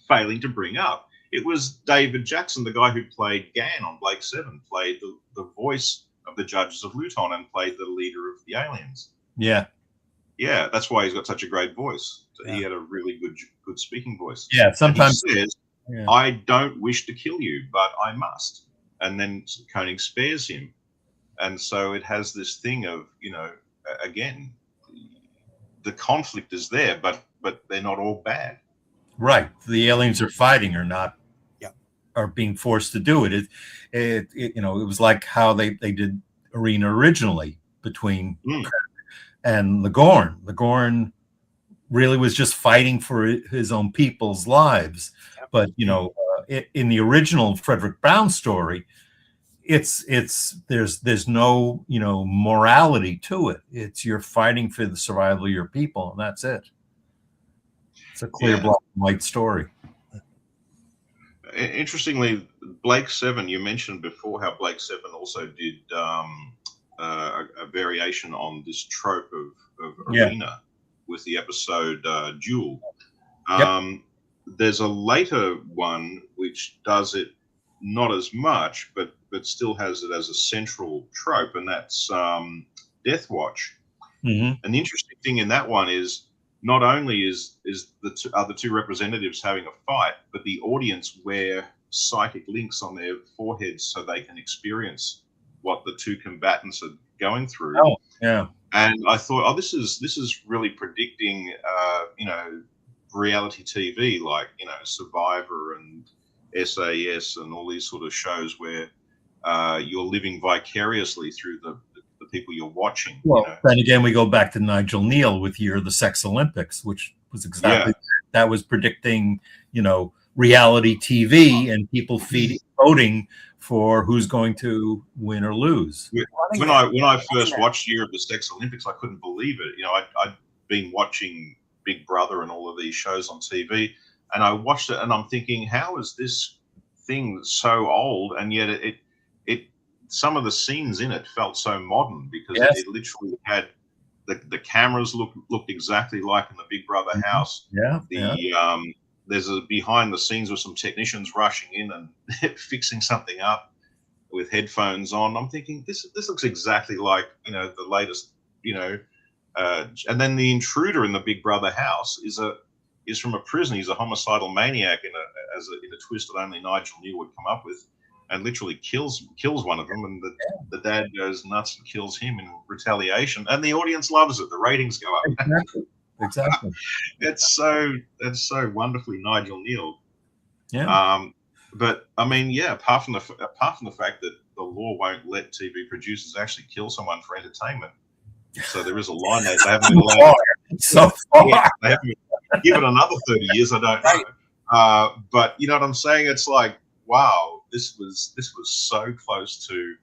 failing to bring up. It was David Jackson, the guy who played Gan on Blake 7, played the voice of the judges of Luton and played the leader of the aliens. Yeah, that's why he's got such a great voice. He had a really good speaking voice. Yeah, sometimes he says, I don't wish to kill you, but I must. And then Koenig spares him. And so it has this thing of, again, the conflict is there, but they're not all bad. Right. The aliens are fighting or not, are being forced to do it. It was like how they did Arena originally between Kirk and Legorn. Legorn really was just fighting for his own people's lives. But in the original Frederick Brown story, there's no morality to it. It's you're fighting for the survival of your people, and that's it. It's a clear black and white story. Interestingly, Blake 7, you mentioned before how Blake 7 also did a variation on this trope of Arena with the episode Duel. There's a later one which does it not as much, but still has it as a central trope, and that's Death Watch. And the interesting thing in that one is not only is the two representatives having a fight, but the audience wear psychic links on their foreheads so they can experience what the two combatants are going through. Oh, yeah. And I thought, this is really predicting, reality TV, like Survivor and SAS and all these sort of shows where you're living vicariously through the people you're watching. Well, then again, we go back to Nigel Neal with Year of the Sex Olympics, which was exactly that was predicting, reality TV and people voting for who's going to win or lose. When I first watched Year of the Sex Olympics, I couldn't believe it. I'd been watching Big Brother and all of these shows on TV, and I watched it and I'm thinking, how is this thing so old? And yet it some of the scenes in it felt so modern because it literally had the cameras looked exactly like in the Big Brother house. There's a behind the scenes with some technicians rushing in and fixing something up with headphones on. I'm thinking this looks exactly like the latest and then the intruder in the Big Brother house is from a prison. He's a homicidal maniac in a twist that only Nigel Neal would come up with, and literally kills one of them, and the dad goes nuts and kills him in retaliation, and the audience loves it. The ratings go up. Exactly. That's so wonderfully Nigel Neal. Yeah. But I mean, apart from the fact that the law won't let TV producers actually kill someone for entertainment, so there is a line that they haven't been allowed. So far. Yeah, they haven't give it another 30 years. I don't know. But you know what I'm saying? It's like, wow, this was so close to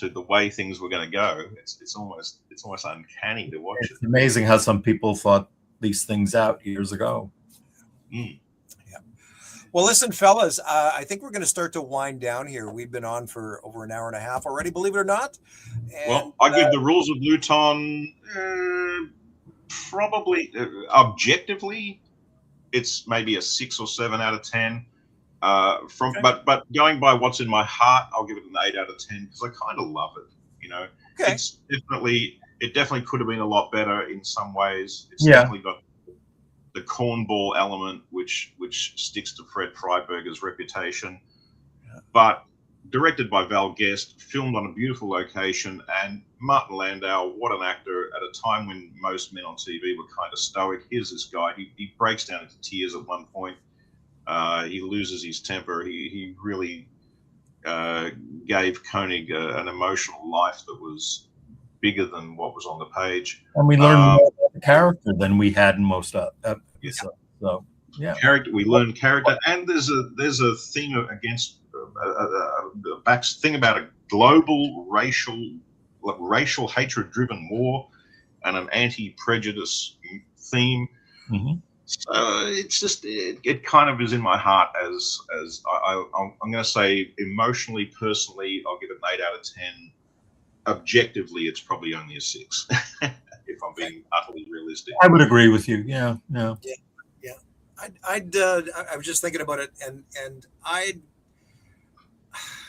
the way things were going to go. It's almost uncanny to watch. It's amazing how some people thought these things out years ago. Well, listen, fellas, I think we're going to start to wind down here. We've been on for over an hour and a half already, believe it or not. And, Well, I give the rules of Luton probably objectively, it's maybe a 6 or 7 out of 10. Okay. But going by what's in my heart, I'll give it an 8 out of 10 because I kind of love it. You know, Okay. it definitely could have been a lot better in some ways. It's Yeah. definitely got the cornball element, which sticks to Fred Freiberger's reputation. But directed by Val Guest, filmed on a beautiful location, and Martin Landau, what an actor at a time when most men on TV were kind of stoic. Here's this guy, he breaks down into tears at one point. He loses his temper. He really gave Koenig an emotional life that was bigger than what was on the page. And we learned more about the character than we had in most episodes. So yeah, We learn character, and there's a thing against a thing about a global racial hatred-driven war and an anti-prejudice theme. Mm-hmm. So it's just it kind of is in my heart as I'm going to say emotionally, personally, I'll give it an 8 out of 10. Objectively, it's probably only a 6 if I'm being utterly realistic. I would agree with you. Yeah. I was just thinking about it, and I'd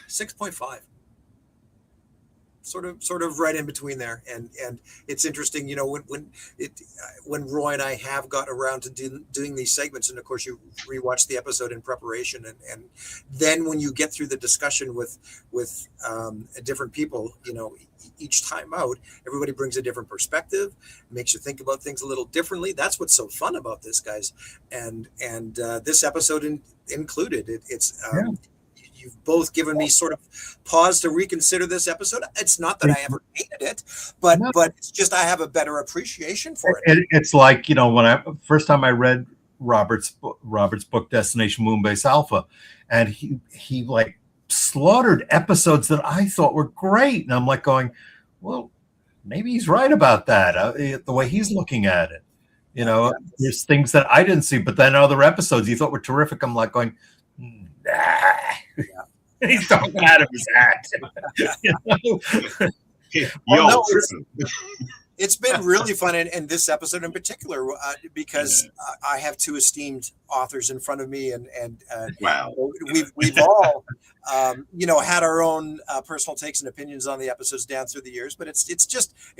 6.5. Sort of right in between there, and it's interesting, when Roy and I have got around to doing these segments, and of course you rewatch the episode in preparation, and then when you get through the discussion with different people, each time out, everybody brings a different perspective, makes you think about things a little differently. That's what's so fun about this, guys, and this episode included. You've both given me sort of pause to reconsider this episode. It's not that I ever hated it, but it's just I have a better appreciation for it. It's like, when first time I read Robert's book Destination Moonbase Alpha, and he like slaughtered episodes that I thought were great, and I'm like going, well, maybe he's right about that. The way he's looking at it, there's things that I didn't see, but then other episodes he thought were terrific. I'm like going, nah. He's talking out of his hat. It's been really fun, and this episode in particular, because I have two esteemed authors in front of me, and wow, we've all had our own personal takes and opinions on the episodes down through the years, but it's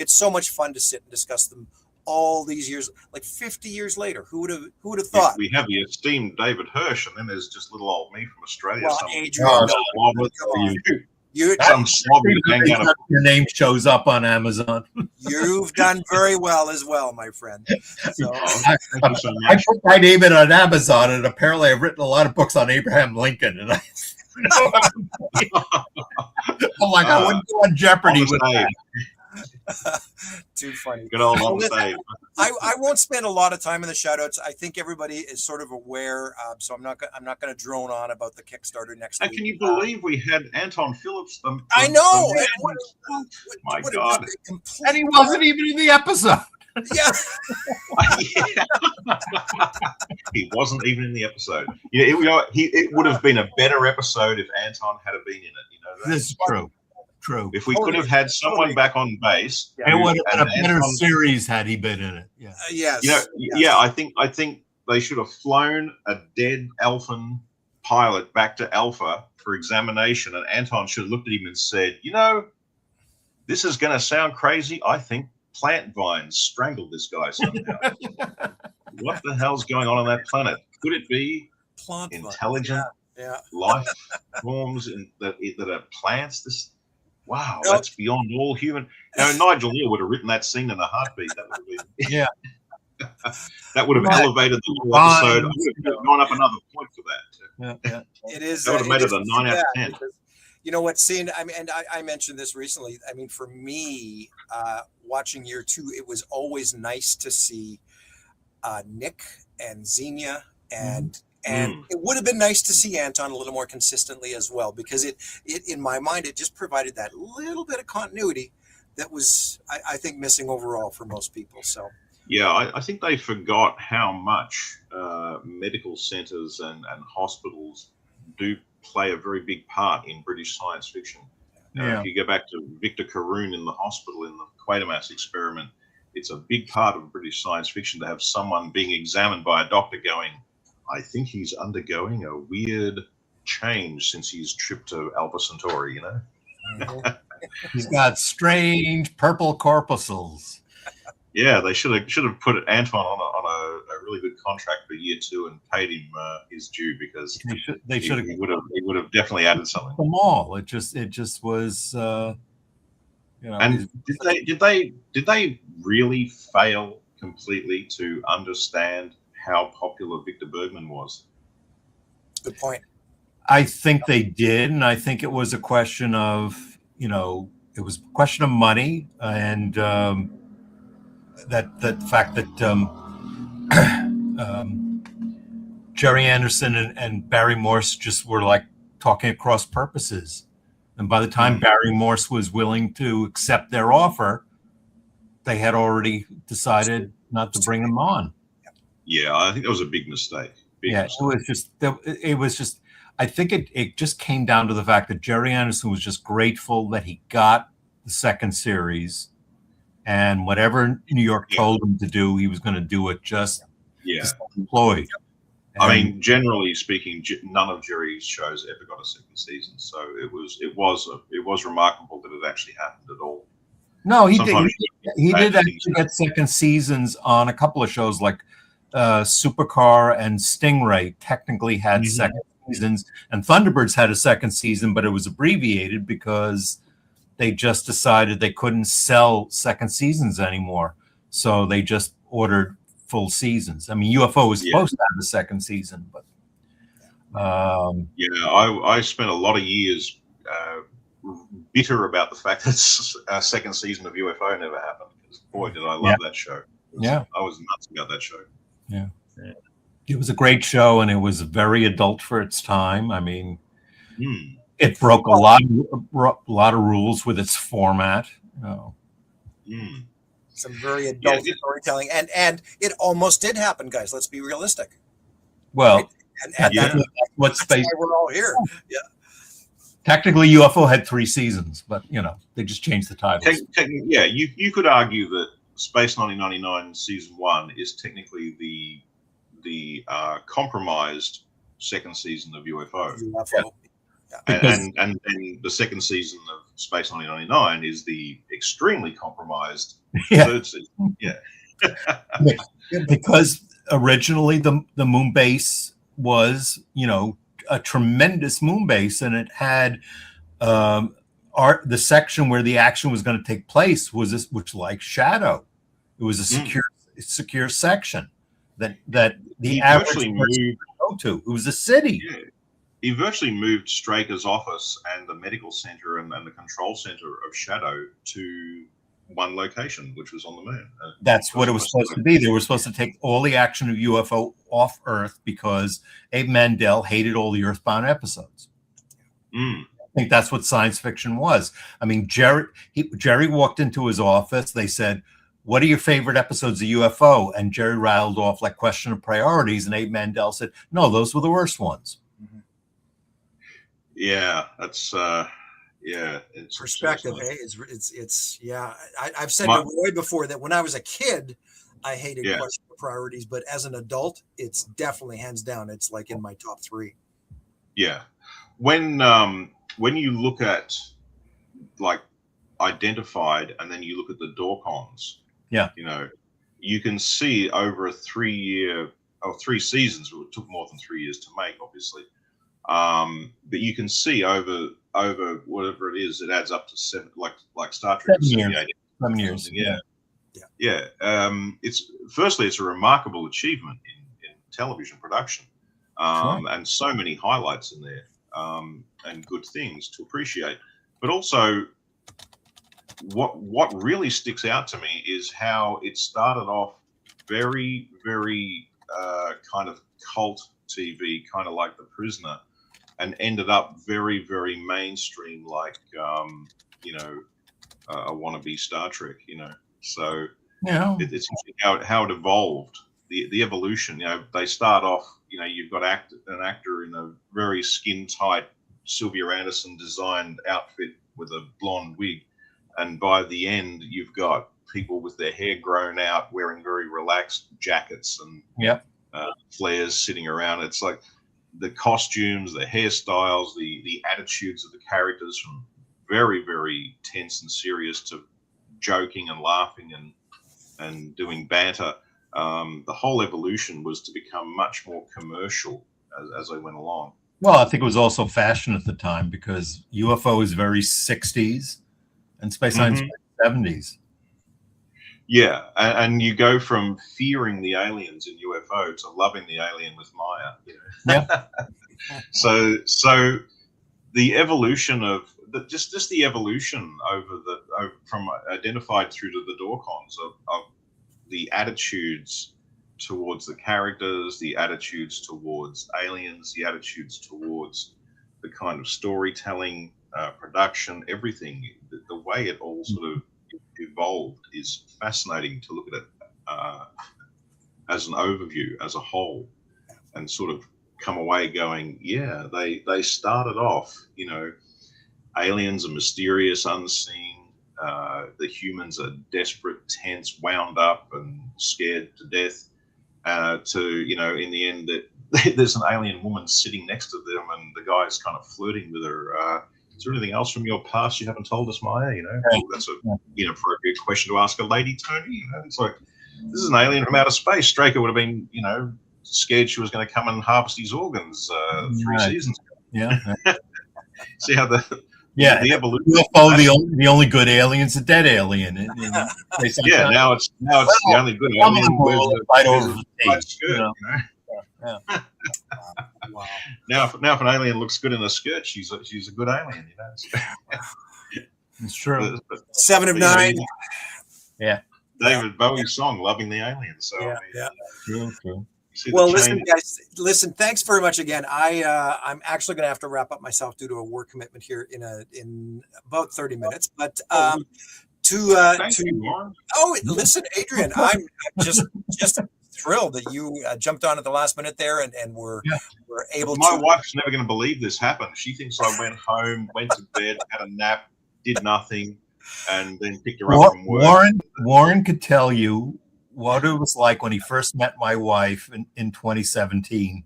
so much fun to sit and discuss them all these years, like 50 years later. Who would have thought? We have the esteemed David Hirsch, and then there's just little old me from Australia. Well, Adrian, your name shows up on Amazon. You've done very well as well, my friend. So, I put my name in on Amazon, and apparently I've written a lot of books on Abraham Lincoln, and I'm like, I wouldn't go on Jeopardy with that. Too funny. Good old on stage. I won't spend a lot of time in the shout outs. I think everybody is sort of aware, so I'm not going to drone on about the Kickstarter next week. Can you believe we had Anton Phillips? I know. My God. And he wasn't even in the episode. Yeah. He wasn't even in the episode. It would have been a better episode if Anton had been in it. This is true. True. If we could have had someone back on base, it would have been a better series had he been in it. Yeah. Yes. Yeah. I think they should have flown a dead Alphan pilot back to Alpha for examination, and Anton should have looked at him and said, this is going to sound crazy. I think plant vines strangled this guy somehow. What the hell's going on that planet? Could it be plant intelligent life forms that are plants? Wow, that's beyond all human. Nigel Neal would have written that scene in a heartbeat. That would have been, that would have elevated the whole episode. I would have gone up another point for that. Yeah. It is. That would have made it a 9 out of 10. You know what, scene? I mentioned this recently. I mean, for me, watching year 2, it was always nice to see Nick and Xenia and. And it would have been nice to see Anton a little more consistently as well, because it in my mind, it just provided that little bit of continuity that was, I think, missing overall for most people. So, Yeah, I think they forgot how much medical centres and hospitals do play a very big part in British science fiction. Yeah. If you go back to Victor Caroon in the hospital in the Quatermass experiment, it's a big part of British science fiction to have someone being examined by a doctor going, I think he's undergoing a weird change since he's tripped to Alpha Centauri, you know? He's got strange purple corpuscles. Yeah, they should have put Antoine on a really good contract for year 2 and paid him his due, because They should have he would have definitely added something. them all. It just was you know. And did they really fail completely to understand how popular Victor Bergman was? Good point. I think they did, and I think it was a question of, it was a question of money, and that fact that Jerry Anderson and Barry Morse just were like talking across purposes, and by the time Barry Morse was willing to accept their offer, they had already decided not to bring him on. Yeah, I think that was a big mistake. It was just. I think it just came down to the fact that Jerry Anderson was just grateful that he got the second series, and whatever New York told him to do, he was going to do it just employed. I mean, generally speaking, none of Jerry's shows ever got a second season, so it was remarkable that it actually happened at all. No, he did actually get second seasons on a couple of shows, like Supercar and Stingray technically had second seasons, and Thunderbirds had a second season, but it was abbreviated because they just decided they couldn't sell second seasons anymore, so they just ordered full seasons. I mean, UFO was supposed to have a second season, but I spent a lot of years bitter about the fact that a second season of UFO never happened, because boy did I love that show. I was nuts about that show. It was a great show, and it was very adult for its time. I mean, it broke a lot of rules with its format. Some very adult storytelling, and it almost did happen, guys. Let's be realistic. Well, right? and that's why we're all here. Yeah. Technically, UFO had 3 seasons, but they just changed the titles. You could argue that Space 1999 season 1 is technically the compromised second season of UFO. And the second season of Space 1999 is the extremely compromised third season. Because originally the moon base was, a tremendous moon base, and it had the section where the action was going to take place was which like Shadow. It was a secure section that the average person would go to. It was a city. Yeah. He virtually moved Straker's office and the medical center and the control center of Shadow to one location, which was on the moon. That's what it was supposed to be. They were supposed to take all the action of UFO off Earth because Abe Mandel hated all the Earthbound episodes. I think that's what science fiction was. I mean, Jerry walked into his office. They said, "What are your favorite episodes of UFO?" And Jerry rattled off like question of priorities, and Abe Mandel said, "No, those were the worst ones." Yeah, that's it's perspective. I've said to Roy before that when I was a kid, I hated question of priorities, but as an adult, it's definitely hands down. It's like in my top 3. Yeah, when you look at like Identified, and then you look at the Dorcons, you can see over a 3 seasons. It took more than 3 years to make, obviously. But you can see over whatever it is, it adds up to 7, like Star Trek. 7 years. It's a remarkable achievement in television production, and so many highlights in there, and good things to appreciate. But also, what really sticks out to me is how it started off very, very kind of cult TV, kind of like The Prisoner, and ended up very, very mainstream, like a wannabe Star Trek. So Yeah. It's interesting how it evolved, the evolution. They start off. You've got an actor in a very skin tight Sylvia Anderson designed outfit with a blonde wig, and by the end, you've got people with their hair grown out, wearing very relaxed jackets and flares sitting around. It's like the costumes, the hairstyles, the attitudes of the characters, from very, very tense and serious to joking and laughing and doing banter. The whole evolution was to become much more commercial as I went along. Well, I think it was also fashion at the time, because UFO is very 60s and space science 70s. Yeah, and you go from fearing the aliens in UFO to loving the alien with Maya. Yeah. So the evolution of just the evolution from identified through to the Dorcons of the attitudes towards the characters, the attitudes towards aliens, the attitudes towards the kind of storytelling, production, everything. The way it all sort of evolved is fascinating to look at it as an overview, as a whole, and sort of come away going, yeah, they started off, aliens are mysterious, unseen. The humans are desperate, tense, wound up, and scared to death. In the end, that there's an alien woman sitting next to them, and the guy's kind of flirting with her. Is there anything else from your past you haven't told us, Maya? That's an inappropriate question to ask a lady, Tony. It's like, this is an alien from outer space. Straker would have been, scared she was going to come and harvest his organs 3 seasons ago. Yeah. See how the evolution. UFO, the only good alien's a dead alien. Now it's the only good alien. Right over the white skirt, Yeah. Wow. Now, if an alien looks good in a skirt, she's a good alien. It's true. 7 of 9. Yeah. David Bowie's song "Loving the Alien." So True. Well, listen, guys. Listen, thanks very much again. I'm actually going to have to wrap up myself due to a work commitment here in about 30 minutes. But listen, Adrian, I'm just thrilled that you jumped on at the last minute there and were able to. My wife's never going to believe this happened. She thinks I went home, went to bed, had a nap, did nothing, and then picked her up from work. Warren could tell you what it was like when he first met my wife in 2017.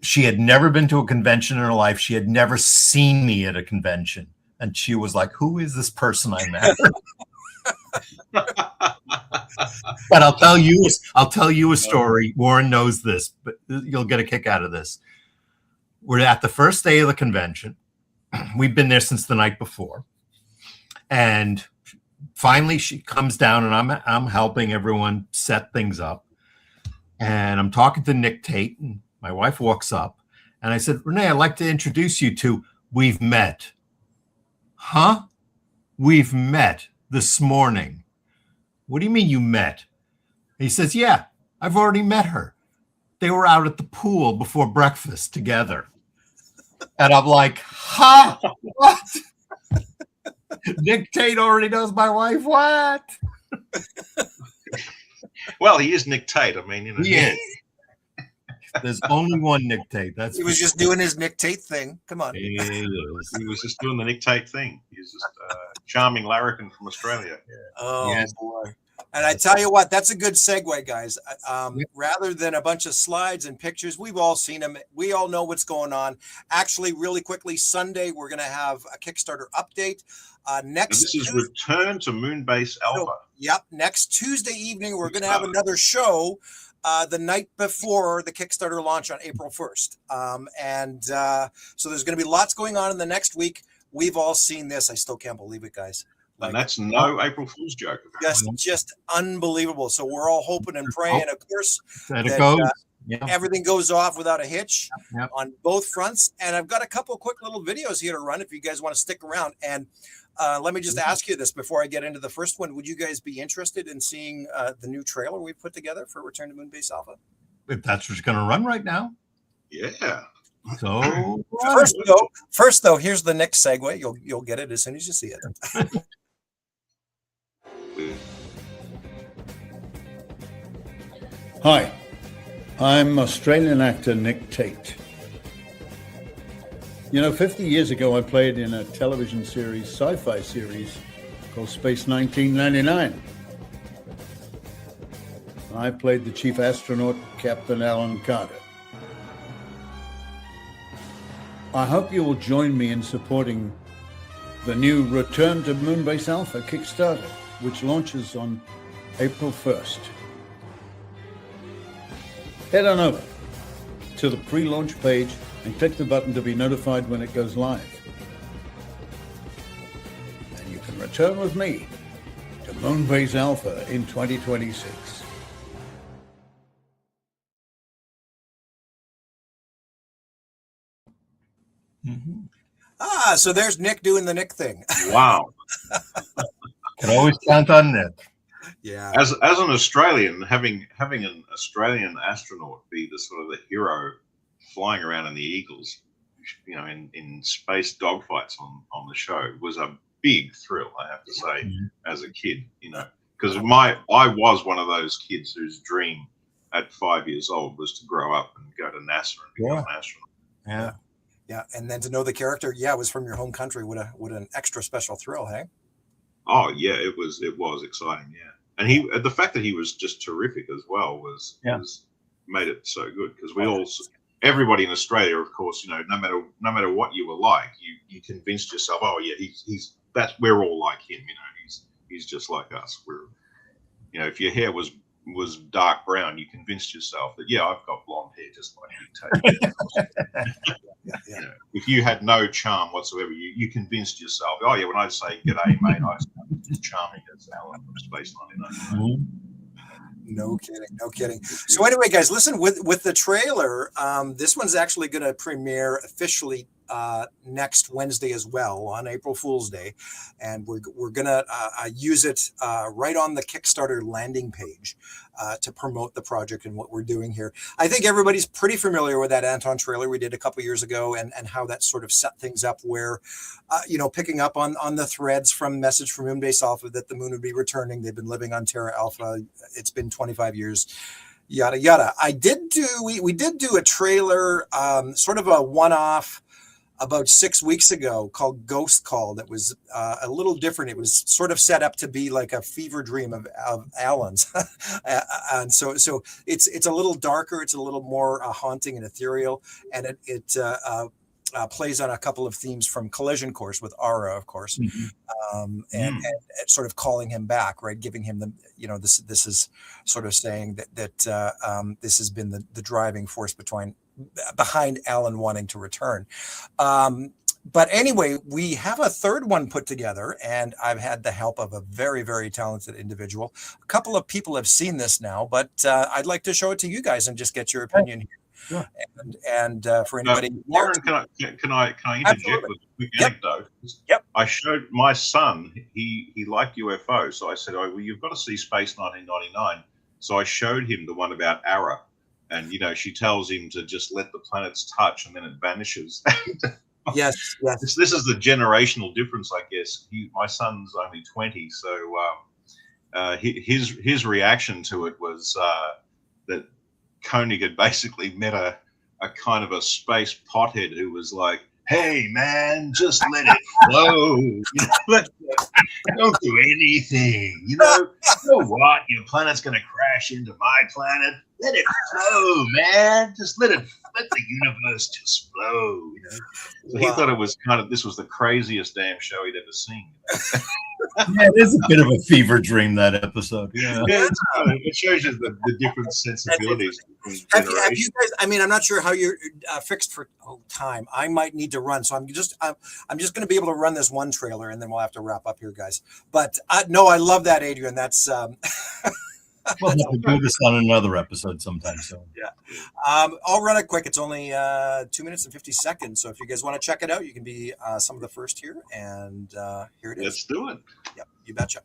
She had never been to a convention in her life. She had never seen me at a convention. And she was like, who is this person I met? But I'll tell you a story. Warren knows this, but you'll get a kick out of this. We're at the first day of the convention. We've been there since the night before. And finally she comes down, and I'm helping everyone set things up. And I'm talking to Nick Tate, and my wife walks up, and I said, Renee, I'd like to introduce you to We've Met. Huh? We've met this morning. What do you mean you met? He says, yeah, I've already met her. They were out at the pool before breakfast together. And I'm like, huh? What? Nick Tate already knows my wife? What? Well, he is Nick Tate. I mean, he is. There's only one Nick Tate. He was just doing his Nick Tate thing. Come on. He was just doing the Nick Tate thing. He's just a charming larrikin from Australia. Yeah. Oh, yes. Boy. And I tell you what, that's a good segue, guys. Rather than a bunch of slides and pictures, we've all seen them. We all know what's going on. Actually, really quickly, Sunday, we're going to have a Kickstarter update. This is Return to Moonbase Alpha. Yep. Next Tuesday evening, we're going to have another show the night before the Kickstarter launch on April 1st. So there's going to be lots going on in the next week. We've all seen this. I still can't believe it, guys. And that's no April Fool's joke. Just unbelievable. So we're all hoping and praying, of course, that it goes. Everything goes off without a hitch on both fronts. And I've got a couple of quick little videos here to run if you guys want to stick around. And let me just ask you this before I get into the first one. Would you guys be interested in seeing the new trailer we put together for Return to Moonbase Alpha? If that's what's going to run right now. Yeah. So first though, here's the next segue. You'll get it as soon as you see it. Hi, I'm Australian actor Nick Tate. 50 years ago, I played in a television series, sci-fi series, called Space 1999. I played the chief astronaut, Captain Alan Carter. I hope you will join me in supporting the new Return to Moonbase Alpha Kickstarter, which launches on April 1st. Head on over to the pre-launch page and click the button to be notified when it goes live. And you can return with me to Moonbase Alpha in 2026. So there's Nick doing the Nick thing. Wow. Can always count on Nick. Yeah. As an Australian, having an Australian astronaut be the sort of the hero flying around in the Eagles, in space dogfights on the show was a big thrill, I have to say, as a kid, because I was one of those kids whose dream at 5 years old was to grow up and go to NASA and become an astronaut. Yeah. Yeah, and then to know the character, it was from your home country. What an extra special thrill, hey? Oh yeah, it was exciting, yeah. And the fact that he was just terrific as well was made it so good, because everybody in Australia, of course, no matter what you were like, you convinced yourself, oh yeah, we're all like him, he's just like us. If your hair was dark brown, you convinced yourself that I've got blonde hair just like Nick Tate. If you had no charm whatsoever, you convinced yourself, oh yeah, when I say g'day mate, I sound as charming as Alan from Space 99. No kidding. So anyway, guys, listen, with the trailer, this one's actually going to premiere officially next Wednesday as well, on April Fool's Day, and we're gonna use it right on the Kickstarter landing page to promote the project and what we're doing here. I think everybody's pretty familiar with that Anton trailer we did a couple years ago, and how that sort of set things up where, picking up on the threads from Message from Moonbase Alpha that the moon would be returning. They've been living on Terra Alpha. It's been 25 years. Yada yada. We did do a trailer, sort of a one-off, about 6 weeks ago, called Ghost Call, that was a little different. It was sort of set up to be like a fever dream of Alan's. And so it's a little darker, it's a little more haunting and ethereal, and it plays on a couple of themes from Collision Course with Ara, of course, and sort of calling him back, right? Giving him the, this is sort of saying that this has been the driving force behind Alan wanting to return. But anyway, we have a third one put together, and I've had the help of a very, very talented individual. A couple of people have seen this now, but I'd like to show it to you guys and just get your opinion here. Sure. And for anybody, Warren, can I interject Absolutely. with a quick anecdote? Yep. I showed my son, he liked UFO, so I said, oh, well, you've got to see Space 1999. So I showed him the one about Ara, and she tells him to just let the planets touch, and then it vanishes. Yes. This is the generational difference, I guess. My son's only 20, so his reaction to it was that Koenig had basically met a kind of a space pothead who was like, hey man, just let it flow. Don't do anything. You know what? Your planet's gonna crash into my planet. Let it flow, man. Just let the universe just flow. So he thought it was this was the craziest damn show he'd ever seen. Yeah, it is a bit of a fever dream, that episode. Yeah, it shows you the different sensibilities. Have you guys? I mean, I'm not sure how you're fixed for time. I might need to run, so I'm just going to be able to run this one trailer, and then we'll have to wrap up here, guys. But no, I love that, Adrian. That's. We'll have to do this on another episode sometime soon. Yeah. I'll run it quick. It's only 2 minutes and 50 seconds. So if you guys want to check it out, you can be some of the first here. And here it is. Let's do it. Yep, you betcha.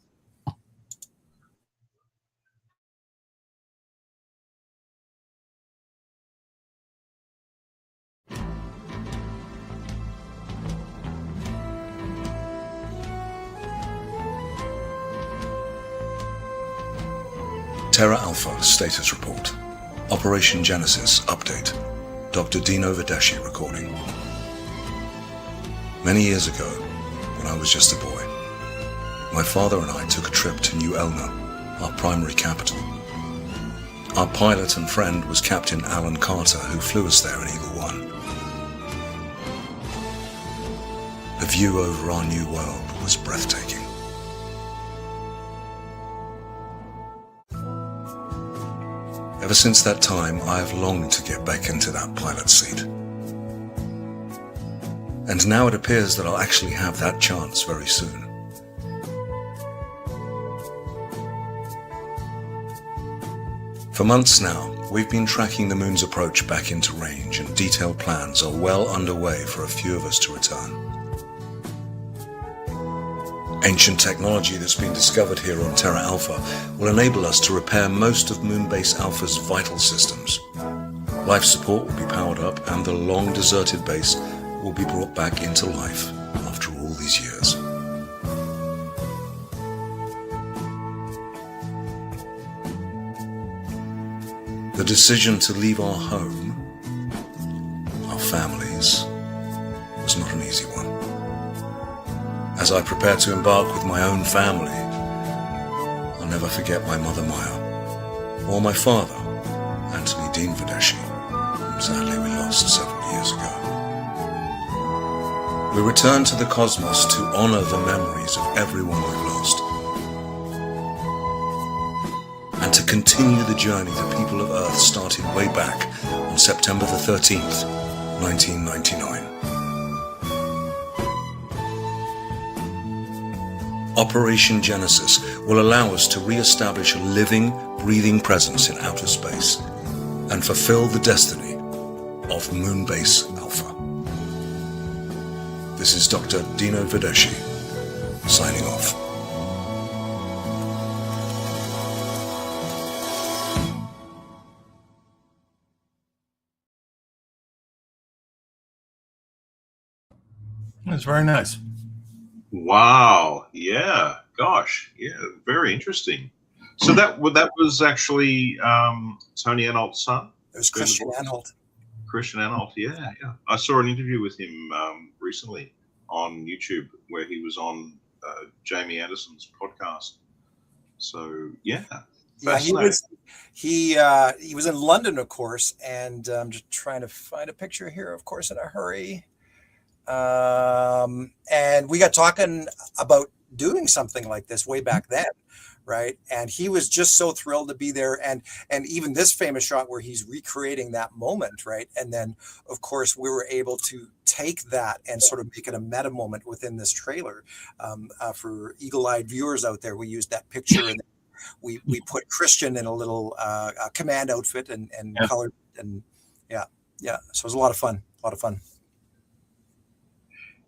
Terra Alpha status report. Operation Genesis update. Dr. Dino Vedesci recording. Many years ago, when I was just a boy, my father and I took a trip to New Elna, our primary capital. Our pilot and friend was Captain Alan Carter, who flew us there in Eagle One. The view over our new world was breathtaking. Ever since that time, I have longed to get back into that pilot seat. And now it appears that I'll actually have that chance very soon. For months now, we've been tracking the moon's approach back into range, and detailed plans are well underway for a few of us to return. Ancient technology that's been discovered here on Terra Alpha will enable us to repair most of Moonbase Alpha's vital systems. Life support will be powered up, and the long-deserted base will be brought back into life after all these years. The decision to leave our home, our families, was not an easy one. As I prepared to embark with my own family, I'll never forget my mother Maya, or my father, Anthony Dean Vedesci, whom sadly we lost several years ago. We return to the cosmos to honor the memories of everyone we've lost, and to continue the journey the people of Earth started way back on September the 13th, 1999. Operation Genesis will allow us to re-establish a living, breathing presence in outer space and fulfill the destiny of Moonbase Alpha. This is Dr. Dino Vedesci, signing off. That's very nice. Wow. Yeah. Gosh. Yeah. Very interesting. So that was actually Tony Anholt's son. It was Christian Anholt. Christian Anholt. Yeah. Yeah. I saw an interview with him recently on YouTube where he was on Jamie Anderson's podcast. So yeah. Yeah, he was in London, of course, and I'm just trying to find a picture here, of course, in a hurry. And we got talking about doing something like this way back then, right? And he was just so thrilled to be there, and even this famous shot where he's recreating that moment, right? And then, of course, we were able to take that and sort of make it a meta moment within this trailer. For eagle-eyed viewers out there, we used that picture and we put Christian in a little command outfit and colored, and yeah. So it was a lot of fun.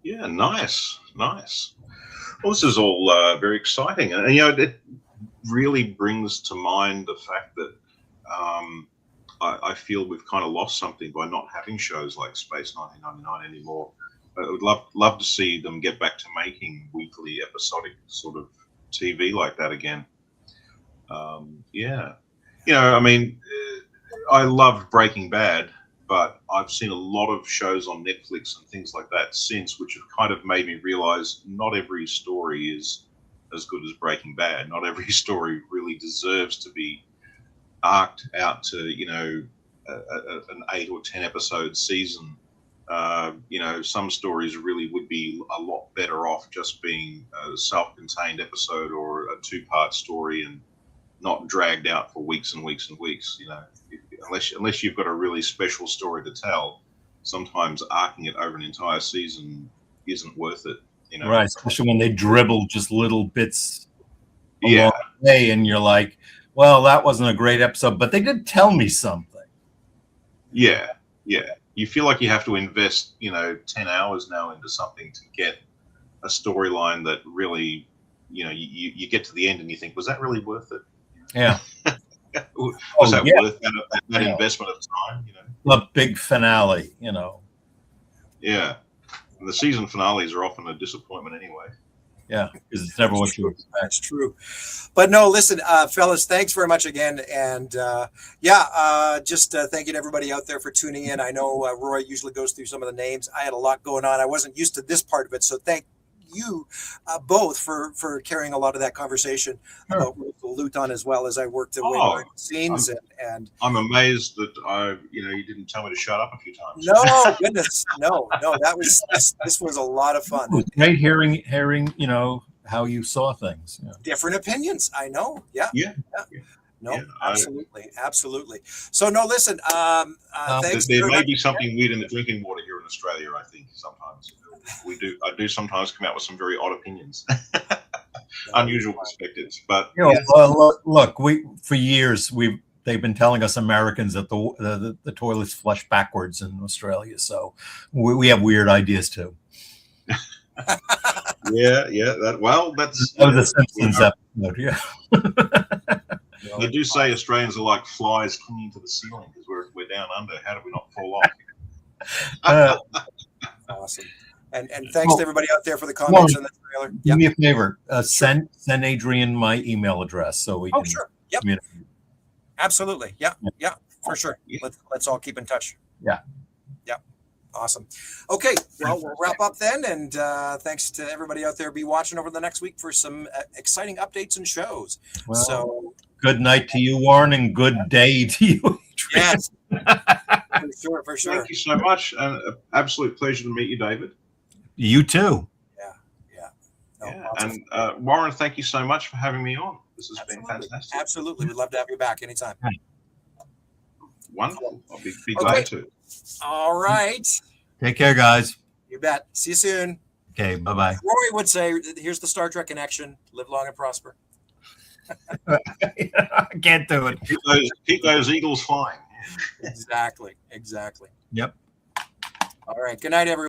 Yeah, nice. Well, this is all very exciting, and it really brings to mind the fact that I feel we've kind of lost something by not having shows like Space 1999 anymore. I would love to see them get back to making weekly episodic sort of TV like that again. Yeah, I mean, I loved Breaking Bad, but I've seen a lot of shows on Netflix and things like that since, which have kind of made me realize not every story is as good as Breaking Bad. Not every story really deserves to be arced out to, an 8 or 10 episode season. Some stories really would be a lot better off just being a self-contained episode or a 2-part story and not dragged out for weeks and weeks and weeks. Unless you've got a really special story to tell, sometimes arcing it over an entire season isn't worth it. Right, especially when they dribble just little bits along Yeah, the way, and you're like, well, that wasn't a great episode, but they did tell me something. yeah. You feel like you have to invest, 10 hours now into something to get a storyline that really, you get to the end and you think, was that really worth it? Yeah. Was that worth that investment of time? The big finale, Yeah. And the season finales are often a disappointment anyway. Yeah, because it's never what you expect. That's true. But no, listen, fellas, thanks very much again. And just thanking everybody out there for tuning in. I know Roy usually goes through some of the names. I had a lot going on. I wasn't used to this part of it. So thank you both for carrying a lot of that conversation about Luton, as well as I worked away behind the scenes. And I'm amazed that you didn't tell me to shut up a few times. no, goodness, no, that was this was a lot it was great hearing how you saw things. Yeah. Different opinions. I know. Yeah. No, Yeah, absolutely. So no, listen. Thanks. There may be something weird in the drinking water here in Australia. I think sometimes I do sometimes come out with some very odd opinions, unusual perspectives. But look, for years they've been telling us Americans that the toilets flush backwards in Australia, so we have weird ideas too. yeah. That's the Simpsons episode. Yeah. They do say Australians are like flies clinging to the ceiling because we're down under. How do we not fall off? Awesome. And thanks to everybody out there for the comments on the trailer. Do me a favor. Send Adrian my email address so we can. Sure. Yep. Absolutely. Yeah. For sure. Let's all keep in touch. Yeah. Awesome. Okay. Well, we'll wrap up then. And thanks to everybody out there. Be watching over the next week for some exciting updates and shows. Well, so good night to you, Warren, and good day to you, Adrian. Yes. For sure. Thank you so much. An absolute pleasure to meet you, David. You too. And Warren, thank you so much for having me on. This has been fantastic. Absolutely. We'd love to have you back anytime. Wonderful. I'll be glad to. All right. Take care, guys. You bet. See you soon. Okay, bye-bye. Roy would say, here's the Star Trek connection. Live long and prosper. I can't do it. Keep those eagles flying. Exactly. Yep. All right. Good night, everyone.